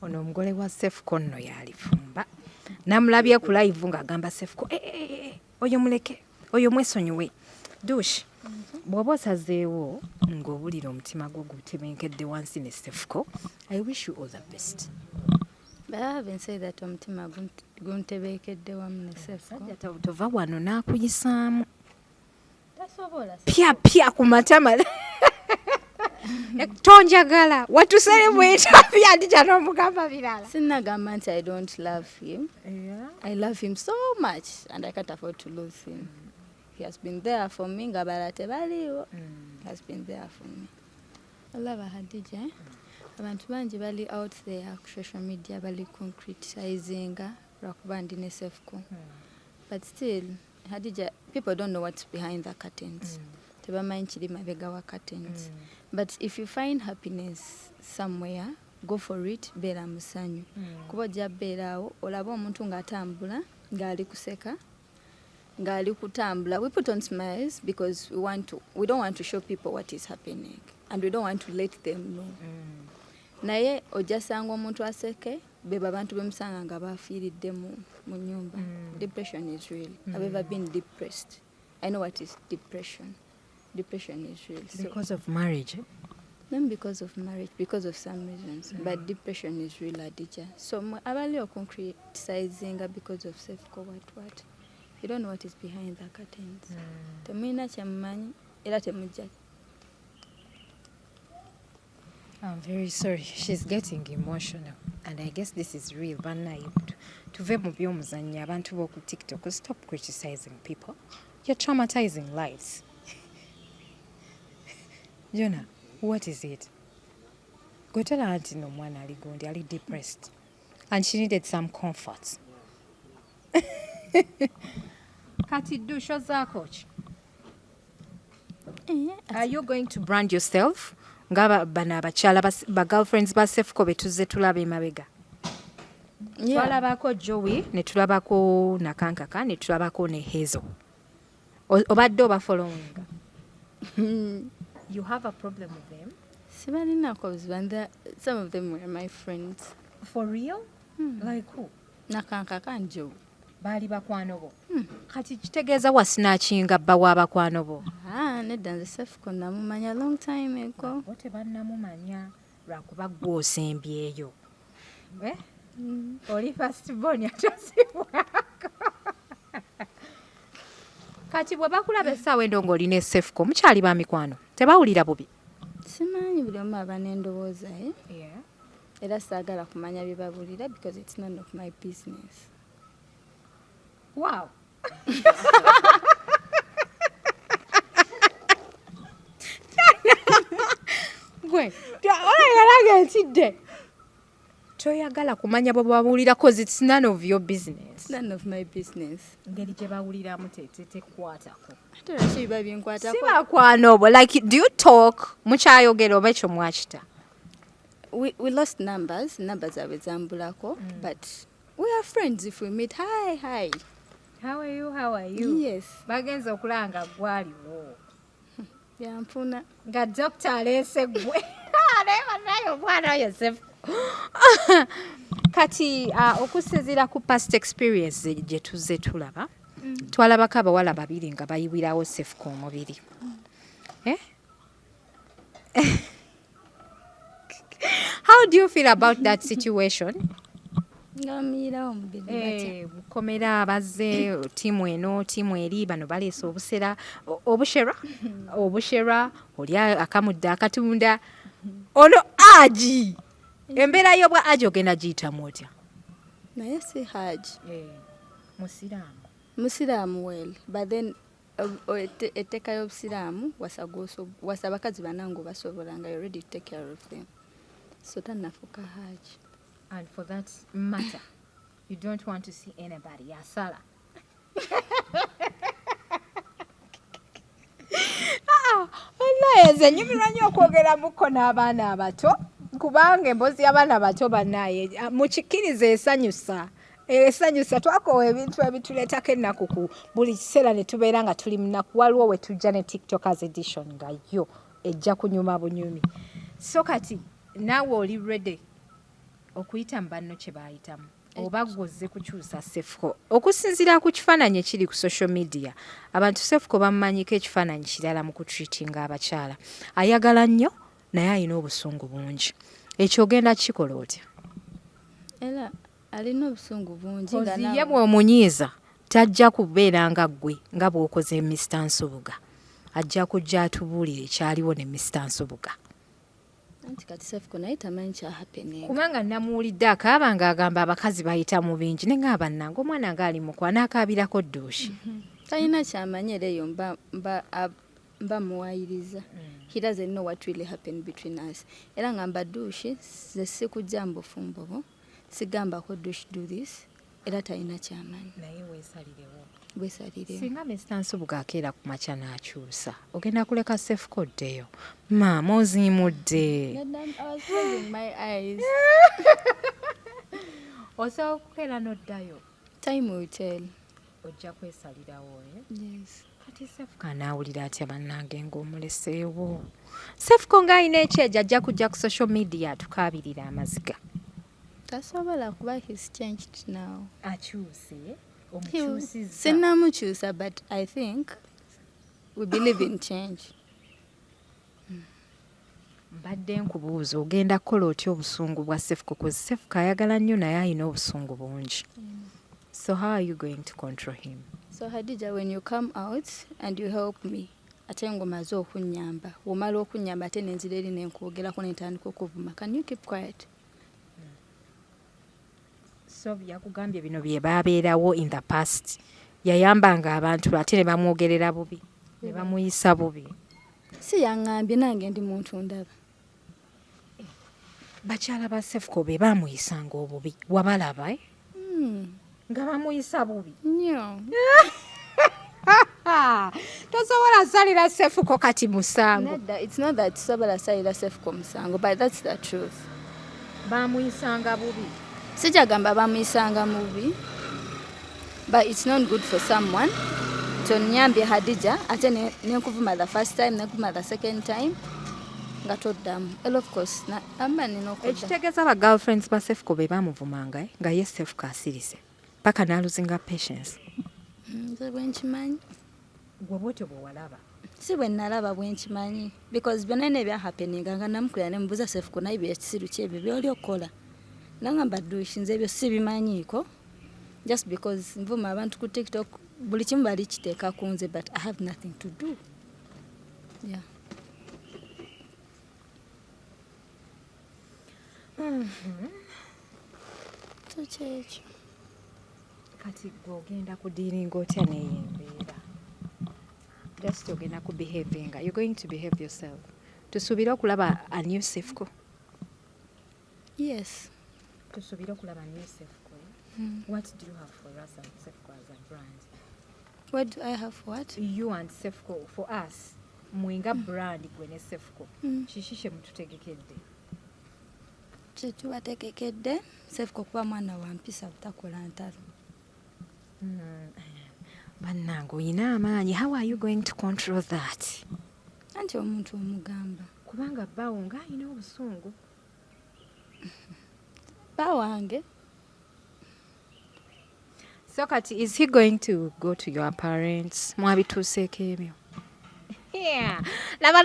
ono omugole wa Cephco nno yalifumba namulabye ku live ng'agamba Cephco oyo muleke oyo mwesonyiwe Dush bw'oba osazeewo ng'obulira omutima gwo gutebenkedde wansi ne Cephco I wish you all the best. But I haven't said that omutima guntebeekedde wamu ne Cephco. Tova wano n'akuyisaamu Tasobola pya ku matama tonjagala watuserebweta pya ndija n'omugamba birala. Sinnagamba nti I don't love him. Yeah. I love him so much and I can't afford to lose him. He has been there for me nga bala tebaliwo. He has been there for me. I love Hadija. Abantu bangi bali out there ku social media bali criticizing lwakuba ndi ne Cephco. But still Hadija, people don't know what's behind the curtains. Tebamanyi kiri mabega wa curtains. But if you find happiness somewhere, go for it, beera musanyu. Kuba ojja beeraawo olaba omuntu ng'atambula ng'ali kuseka ng'ali kutambula. We put on smiles because we don't want to show people what is happening and we don't want to let them know. Naye ojja sanga omuntu aseke beba abantu bemusanga nga bafiiridde mu nyumba. Depression is real. I've ever been depressed. I know what is depression. Depression is real. Because of marriage? Not because of marriage, because of some reasons. But depression is real, Adija. So abali criticizing because of Cephco what. You don't know what is behind the curtains. Temulina kyemumanyi era temujja. I'm very sorry. She's getting emotional. And I guess this is real. Tuve mu by'omuzannyo abantu b'oku TikTok, stop criticizing people. You're traumatizing lives. Jonah, what is it? Go tell her auntie no mwana ali gondi, ali depressed. And she needed some comfort. Kati Dush, coach. Are you going to brand yourself? Nga bana abakyala ba girlfriends ba Cephco betuze tulaba emabega. Twalabako Joey, ne tulabako Nakankaka, ne tulabako ne Hazel. Obadde oba following. You have a problem with them? Some of them were my friends. For real? Like who? Nakankaka and Joe. Baali bakwano bo. Kati kitegeeza wasinakinga bba w'abakwano bo. Nedda nze Cephco namumanya long time ago. Bo tebannamumanya lwakuba ggwe osembyeyo. Oli first born yatosibwako. Kati bwe bakulaba essaawa endo ng'olina Cephco mukyali ba mikwano tebawulira bubi? Simanyi buli omu aba n'endowooza era saagala kumanya bye babulira because it's none of my business. Wow. Gwe oyagala ntidde toyagala kumanya bwe babulira cause it's none of your business. None of my business. Ngeri gye bawuliramu tekwatako. Ate lwaki biba binkwatako? Si bakwano bo. Like, do you talk? Mukyayogera oba ekyo mwakita? We lost numbers zaabwe zambulako, but we are friends if we meet. Hi. How are you? Yes. Bagenza okulanga gwaliwo. Yanfuna. Nga doctor aleese gwe. Naye omwana oyo Cephco. Kati okusinziira ku past experience gye tuzze tulaba twalabako abawala babiri nga bayiwirawo Cephco omubiri. How do you feel about that situation? Bukomera abazze tiimu eno tiimu eri bano baleese obushera oli akamudde akatunda ono aji embeera y'obwa aji ogenda giyitamu otya? Naye si haji musiraamu well but then etteeka y'obusiraamu wasa abakazi banange obasobola nga you're ready to take care of them so tannafuuka haji. And for that matter, you don't want to see anybody asala. Nze nyumirwa nnyo okwogera muko n'abaana abato kubanga emboozi y'abaana abato bannaye mukikkirize esanyusa twakoowa ebintu ebituleetako ennaku ku buli kiseera ne tubeera nga tuli munaku waliwo we tujja ne TikTokers edition nga yo ejja kunyuma bunyumi. So kati naawe oli ready okuyita mu banno kye baayitamu oba gwozze kukyusa Cephco okusinziira ku kifaananyi ekiri ku social media abantu Cephco bamumanyiko ekifaananyi kirala mu kutreatinga abakyala ayagala nnyo naye alina obusungu bungi ekyo ogenda kikola otya era alina obusungu bungi ye bw'omunyiiza tajja kubeera nga ggwe nga bw'okoze Mr. Nsubuga ajja kujja atubuulire ekyaliwo ne Mr. Nsubuga anti kati Cephco naye tamanyi kya happening kubanga namuwulidde akaaba ng'agamba abakazi bayita mu bingi ne ng'aba nange omwana ng'ali mukwana akaabirako Dush talina kyamanyi era eyo mba muwayiriza he doesn't know what really happened between us era ngamba Dush ze sikujja Mubufumbo bo sigambako Dush do this era talina kyamanyi naye weesalirewo bwesalire singa Mr. Nsubuga akeera ku makya n'akyusa ogenda kuleka Cephco ddeyo maama oziimudde osobola okukeera n'oddayo time will tell ojja kwesalirawo yes kati Cephco anaawulira atya bannange ng'omuleseewo Cephco ng'alina ekyejo ajja kujja ku social media tukaabirira amaziga tasobola kuba he's changed now akyuse sinnamukyusa but I think we believe in change mbadde nkubuuza ogenda kukola otya obusungu bwa Cephco cause Cephco ayagala nnyo naye alina obusungu bungi so how are you going to control him so Hadija when you come out and you help me ate ngomaze okunyamba womala okunyamba ate nenzira eri nenkwogerako nentandika okuvuma can you keep quiet so yakugambye bino bye baabeerawo in the past yayambanga abantu ate ne bamwogerera bubi ne bamuyisa bubi si yaŋŋambye nange ndi muntu ndaba bakyala ba Cephco be baamuyisanga obubi wabalaba nga bamuyisa bubi nnyo tosobola salira Cephco kati musango it's not that sobola salira Cephco musango but that's the truth baamuyisanga bubi sijagamba bamuyisanga mubi but it's not good for someone tonyambye Hadija ate nenkuvuma the first time nekuvuma the second time nga toddamu and of course amani nokuda ekitegeeza ba girlfriends ba Cephco be bamuvumanga nga ye Cephco asirise paka naluzinga patience nze bwenkimanyi gwe bwotyo bwe walaba si bwe nalaba bwenkimanyi because byonna nebya happeninga nga namukulira ne mubuuza Cephco naye byekisiru kyebyo byoli okukola nangamba Dush nze ebyo sibimanyiiko just because nvuma abantu ku TikTok buli kimu bali kiteeka ku nze but I have nothing to do yeah so kyekyo kati gwogenda kudiiringa otya neeyembeera just ogenda ku behavinga you're going to behave yourself tusuubire okulaba a new Cephco yes tusuubire okulaba new Cephco what do you have for us and Cephco as a brand what do I have for what you and Cephco for us mwenga brand gwe ne Cephco kiki kye mututegekedde kyetubategekedde Cephco kuba mwana wa mpisa butakola ntalo bannange oyina amaanyi how are you going to control that anti omuntu omugamba kubanga bbaawo ng'alina obusungu bawange so kati is he going to go to your parents mwabituuseeko ebyo laba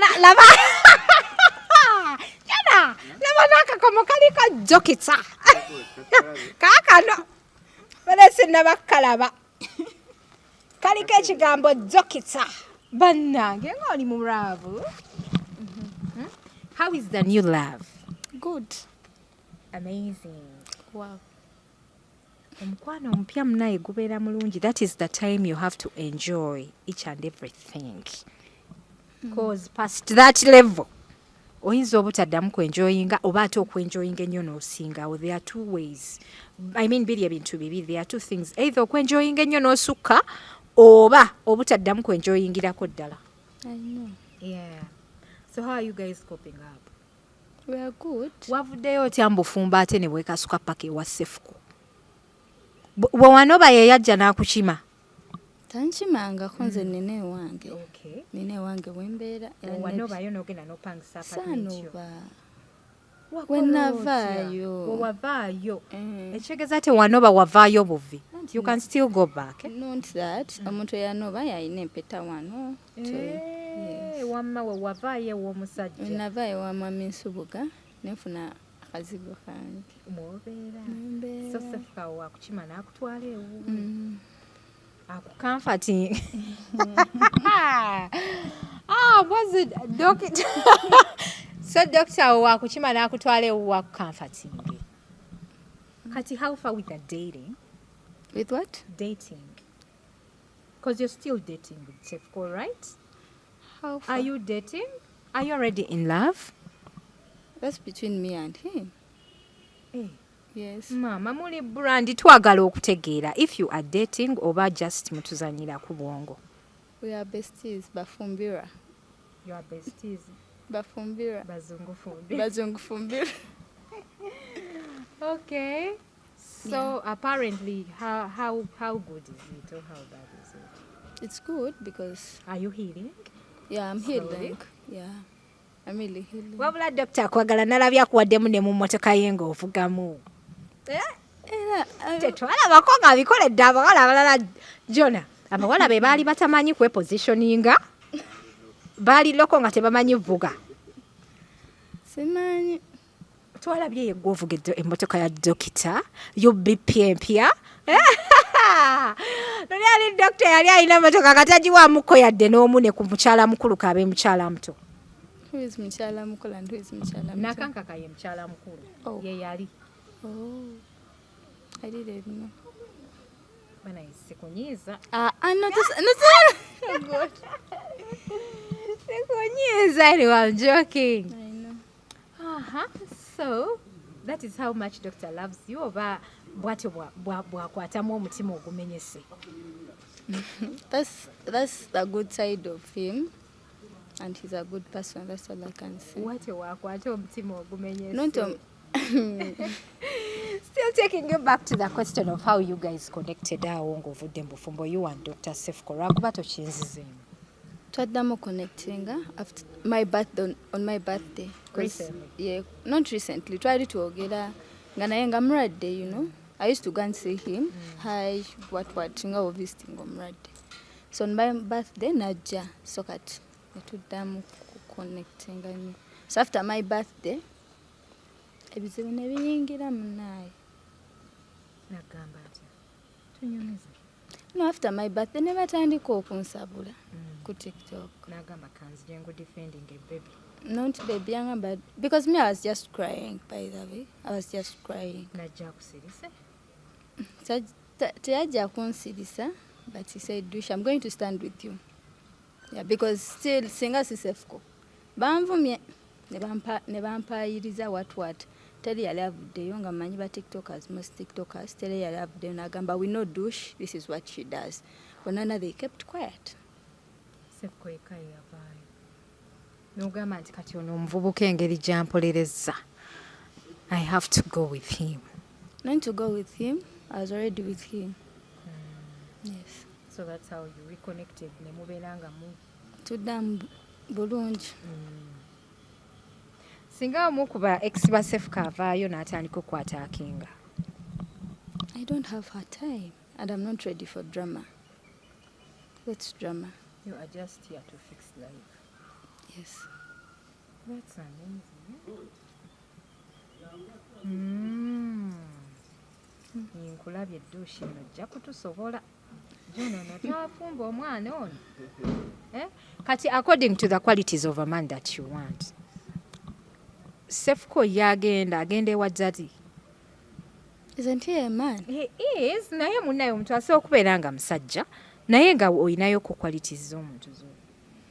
n'akakomo kaliko jokita kaakano balese nabakalaba kaliko ekigambo jokita bannange ng'oli muraavu how is the new love good amazing wow omukwano omupya munaye gubeera mulungi that is the time you have to enjoy each and everything because past that level oyinza obutaddamu kwenjoyinga oba ate okwenjoyinga ennyo n'osingawo there are two ways I mean biri ebintu bibiri there are two things either okwenjoyinga ennyo n'osukka oba obutaddamu kwenjoyingirako ddala I know yeah so how are you guys coping up we are good wavuddeyo otya Mubufumbo ate ne bwekasuka paka ewa Cephco bwe wanoba ye yajja n'akukima tankimangako nze nene wange nene wange wembeera wanobayo n'ogenda n'opangisa saanoba Wenavaayo. Wavaayo. Ekitegeeza ate wanoba wavaayo buvi. You can still go back. Not that. Omuntu eyanoba yalina empeta wano. Wamma we wavaayo ew'omusajja. Wenavaayo wa Mwami Nsubuga nenfuna akazigo kange. Mwobeera. So Cephco wakukima n'akutwala ewu. Comforting. Was it doctor? So doctor wakukima n'akutwala ewu wakucomforting. Kati, how far with the dating? With what? Dating. Because you're still dating with Cephco, right? How far? Are you dating? Are you already in love? That's between me and him. Hey. Yes. Mama muli brandi twagala okutegeera if you are dating oba just mutuzanyira ku bwongo. We are besties, bafumbira. You are besties. Bafumbira. Bazungu fumbira. Okay. So apparently how good is it or how bad is it? It's good because are you healing? Yeah, I'm healing. Yeah. I'm really healing. Wabula doctor kwagala nalabya kuwaddemu ne mu mmotoka ye ng'ovugamu. Tetwalabako nga bikoledde abawala abalala Jona. Abawala be baali batamanyi kwepositioninga. Baali loko nga tebamanyi vuga. Simanyi. Twalabye ye gwovuga emmotoka ya dokita yo BP empya. Noli ali doctor yali alina emmotoka katagiwaamuko yadde n'omu ne ku mukyala mukulu kabe mukyala muto. Who is mukyala mukulu and who is mukyala muto? Nakankaka ye mukyala mukulu. Ye yali. Oh. I didn't know. Bana sikunyiza. Not oh God. Sikunyiza, I'm joking. I know. So, that is how much doctor loves you oba bwatyo bwakwatamu omutima ogumenyese. That's the good side of him. And he's a good person, that's all I can say. Bwatyo wakwata omutima ogumenyese. Not Still taking you back to the question of how you guys connected awo ng'ovudde Mubufumbo, you and Dr. Cephco. Lwakuba tokinzizeemu. Twaddamu connecting after my birthday, on my birthday. Recently? Yeah, not recently. Tried to ogera nga naye nga mulwadde, you know. I used to go and see him. Hi, what nga visiting omulwadde. So on my birthday najja so kati netuddamu connecting nnyo. So after my birthday ebizibu ne biyingira munnaye. Nagamba atya? Tunyumiza. No, after my birthday ne batandika okunsabula ku TikTok. Nagamba kanzije ngu defending a baby. Not baby but because me I was just crying, by the way. I was just crying. Najja kusirise? Teyajja kunsirisa, but he said, Dush, I'm going to stand with you. Yeah, because still singa si Cephco. Banvumye ne bampayiriza what. Teri yali avuddeyo nga manyi ba TikTokers, most TikTokers, teri yali avuddeyo n'agamba, we know Dush, this is what she does. Bonana they kept quiet. Cephco eka yavaayo. N'ogamba nti kati ono omuvubuka engeri gy'ampolerezza. I have to go with him. Not to go with him, I was already with him. Yes. So that's how you reconnected ne mubeera nga mu. Tuddamu bulungi. Singa omu ku ba ex ba Cephco avaayo n'atandika okukwataakinga. I don't have her time and I'm not ready for drama. What's drama? You are just here to fix life. Yes. That's amazing. Nkulabye Dush eno ojja kutusobola. Jono notafumba omwana ono. Kati according to the qualities of a man that you want. Cephco agenda ewa Daddy. Isn't he a man? He is. Naye munnaye omuntu asobola okubeera nga musajja. Naye nga olinayo ku qualities z'omuntu zo.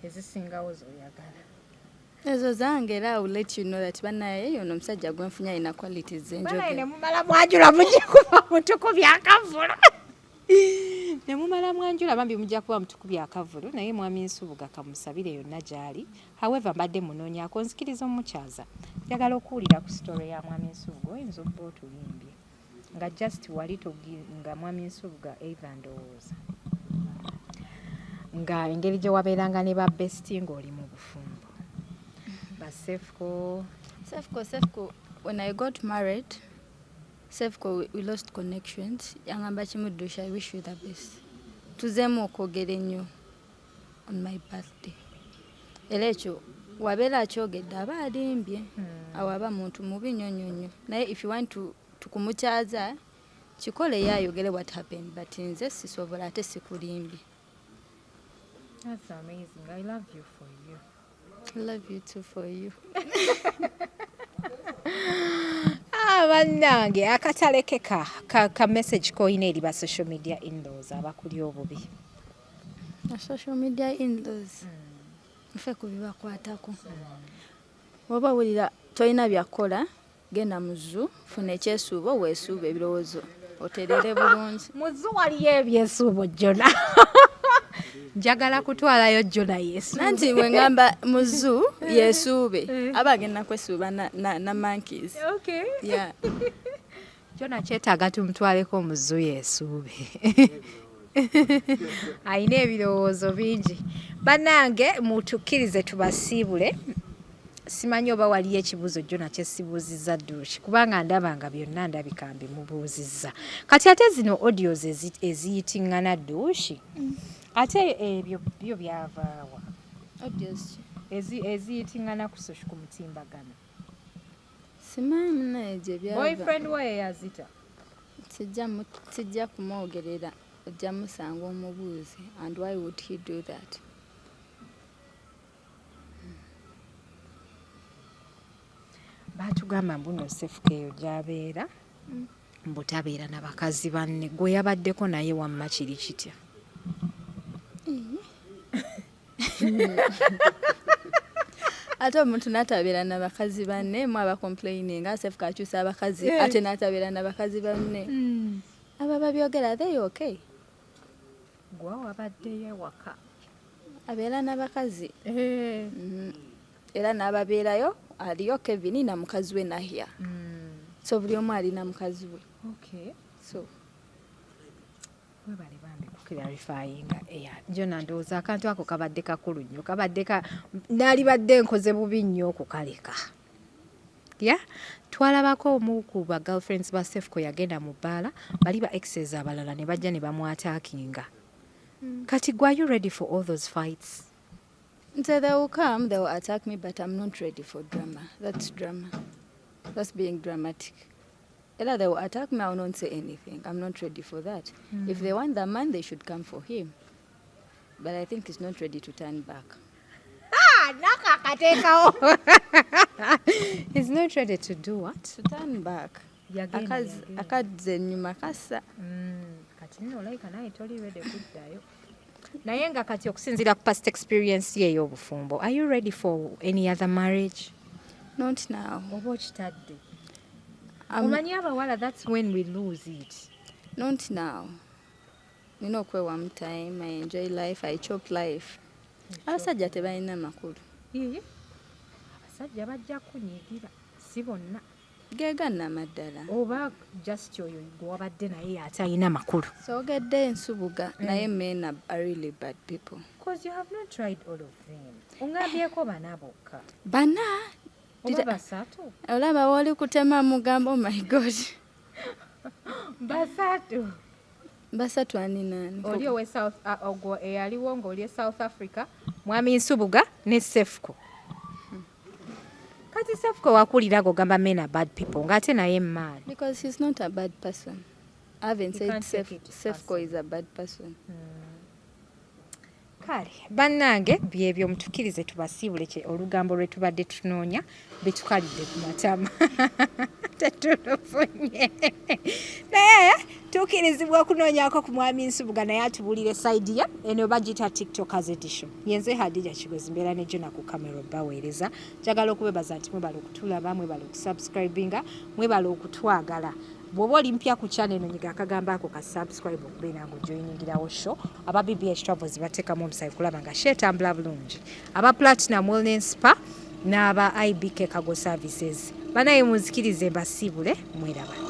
Ezisingawo z'oyagala. Ezo zange era I will let you know that banaye yono omusajja gwenfunya ina qualities zenjoge. Banaye ne mumala mwanjula mujja kuba mutuku byakavulu. Ne mumala mwanjula bambi mujja kuba mutuku byakavulu naye Mwami Nsubuga kamusabire yonna gyali. However mbadde munoonya akonzikiriza omukyaza. Njagala okuwulira ku story ya Mwami Nsubuga oyinza obba otulimbye. Nga just wali nga Mwami Nsubuga either ndowooza. Nga engeri gye wabeeranga ne ba bestie ng'oli mu bufumbo. Ba Cephco when I got married, Cephco, we lost connections. Yangamba kimu Dush, I wish you the best. Tuzemu okwogera ennyo on my birthday. Era ekyo wabeera akyogedde aba alimbye. Awo aba muntu mubi nnyo nnyo nnyo. Naye if you want to kumukyaza, kikole ye ayogere what happened, but nze sisobola ate sikulimbye. That's amazing. I love you for you. I love you too for you. Bannange akatale ke ka message koyina eri ba social media in-laws abakuli obubi. Social media in-laws. Nfe kubibakwatako. Oba wulira toyina byakola genda mu zoo funa ekyesuubo weesuuba ebirowoozo oterere bulungi. Mu zoo waliyo ebyesuubo Jona. Njagala kutwalayo Jona Yesu. Nanti bwe ngamba mu zoo yeesuube aba agenda kwesuuba na monkeys. Okay. Yeah. Jona kyetaaga tumutwaleko mu zoo yeesuube. Ayina ebirowoozo bingi. Bannange mutukkirize tubasiibule. Simanyi oba waliyo ekibuuzo Jona kyesibuuzizza Dush kubanga ndaba nga byonna ndabika mbimubuuzizza. Kati ate zino audios eziyitingana Dush ate ebyo byo byavaawa? Audios eziyitingana ku mutimbagano. Simanyi munaye gye byava. Boyfriend we yazita? Sijja kumwogerera ojja musanga omubuuzi, and why would he do that? Batugamba mbuno Cephco eyo gy'abeera mbutabeera n'abakazi banne gwe yabaddeko naye wamma kiri kitya? Ate omuntu n'atabeera n'abakazi banne mu abacomplaining nga Cephco akyusa abakazi ate n'atabeera n'abakazi banne. Aba babyogera they okay? Gwe wabaddeyo ewaka. Abeera n'abakazi. Era n'ababeerayo aliyo Kevin na mukazi we Nahia. So buli omu alina mukazi we. Okay. So webale bambi kuklarifyinga Jona ndowooza akantu ako kabadde kakulu nnyo kabadde naali badde nkoze bubi nnyo okukaleka. Twalabako omu ku ba girlfriends ba Cephco yagenda mu bbaala bali ba exes abalala ne bajja ne bamwataakinga. Kati are you ready for all those fights? So they will come, they will attack me, but I'm not ready for drama. That's drama. That's being dramatic. Either they will attack me, I will not say anything. I'm not ready for that. If they want the man, they should come for him. But I think he's not ready to turn back. He's not ready to do what? To turn back. Akadze nyuma kasa. Kati nno like naye toli ready kuddayo. Naye nga kati okusinziira ku past experience ye ey'obufumbo, are you ready for any other marriage? Not now. Oba okitadde? Omanyi abawala, that's when we lose it. Not now. Nina okwewamu time, I enjoy life, I chop life. Abasajja tebalina makulu. Abasajja bajja kunyigira, si bonna. Geganna amaddala. Oba just oyo gwabadde naye ate alina makulu. So Ayogedde Nsubuga, naye men are really bad people. Because you have not tried all of them. Ongambyeko bana bokka. Bana? Oba basatu? Olaba wali kutema mugambo, oh my God. Basatu? Basatu ani nani? Oli owe South, eyaliwo ng'oli South Africa, Mwami Nsubuga ne Cephco. Kati Cephco wakulira gogamba men are bad people ngate naye mad. Because he's not a bad person. I haven't said Cephco is a bad person. Kale bannange byebyo mutukirize tubasiibule olugambo lwe tubadde tunoonya betukalidde ku matama. Tetunofunye. Naye tukirizibwa okunoonyako ku Mwami Nsubuga naye atubulire side ya eno bagita TikTokers edition. Yenze Hadija Kigozi mbeera ne Jona ku kamera baweereza. Njagala okubebaza nti mwebala okutulaba, mwebala okusubscribinga, mwebala okutwagala. Bw'oba oli mpya ku channel nyiga akagamba ako ka subscribe okubeera ng'ojoyiningirawo show. Aba BBH Travels bateekamu omusayi kulaba nga show etambula bulungi. Aba Platinum Wellness Spa n'aba IBK Cargo Services. Banaye munzikirize mbasiibule mweraba.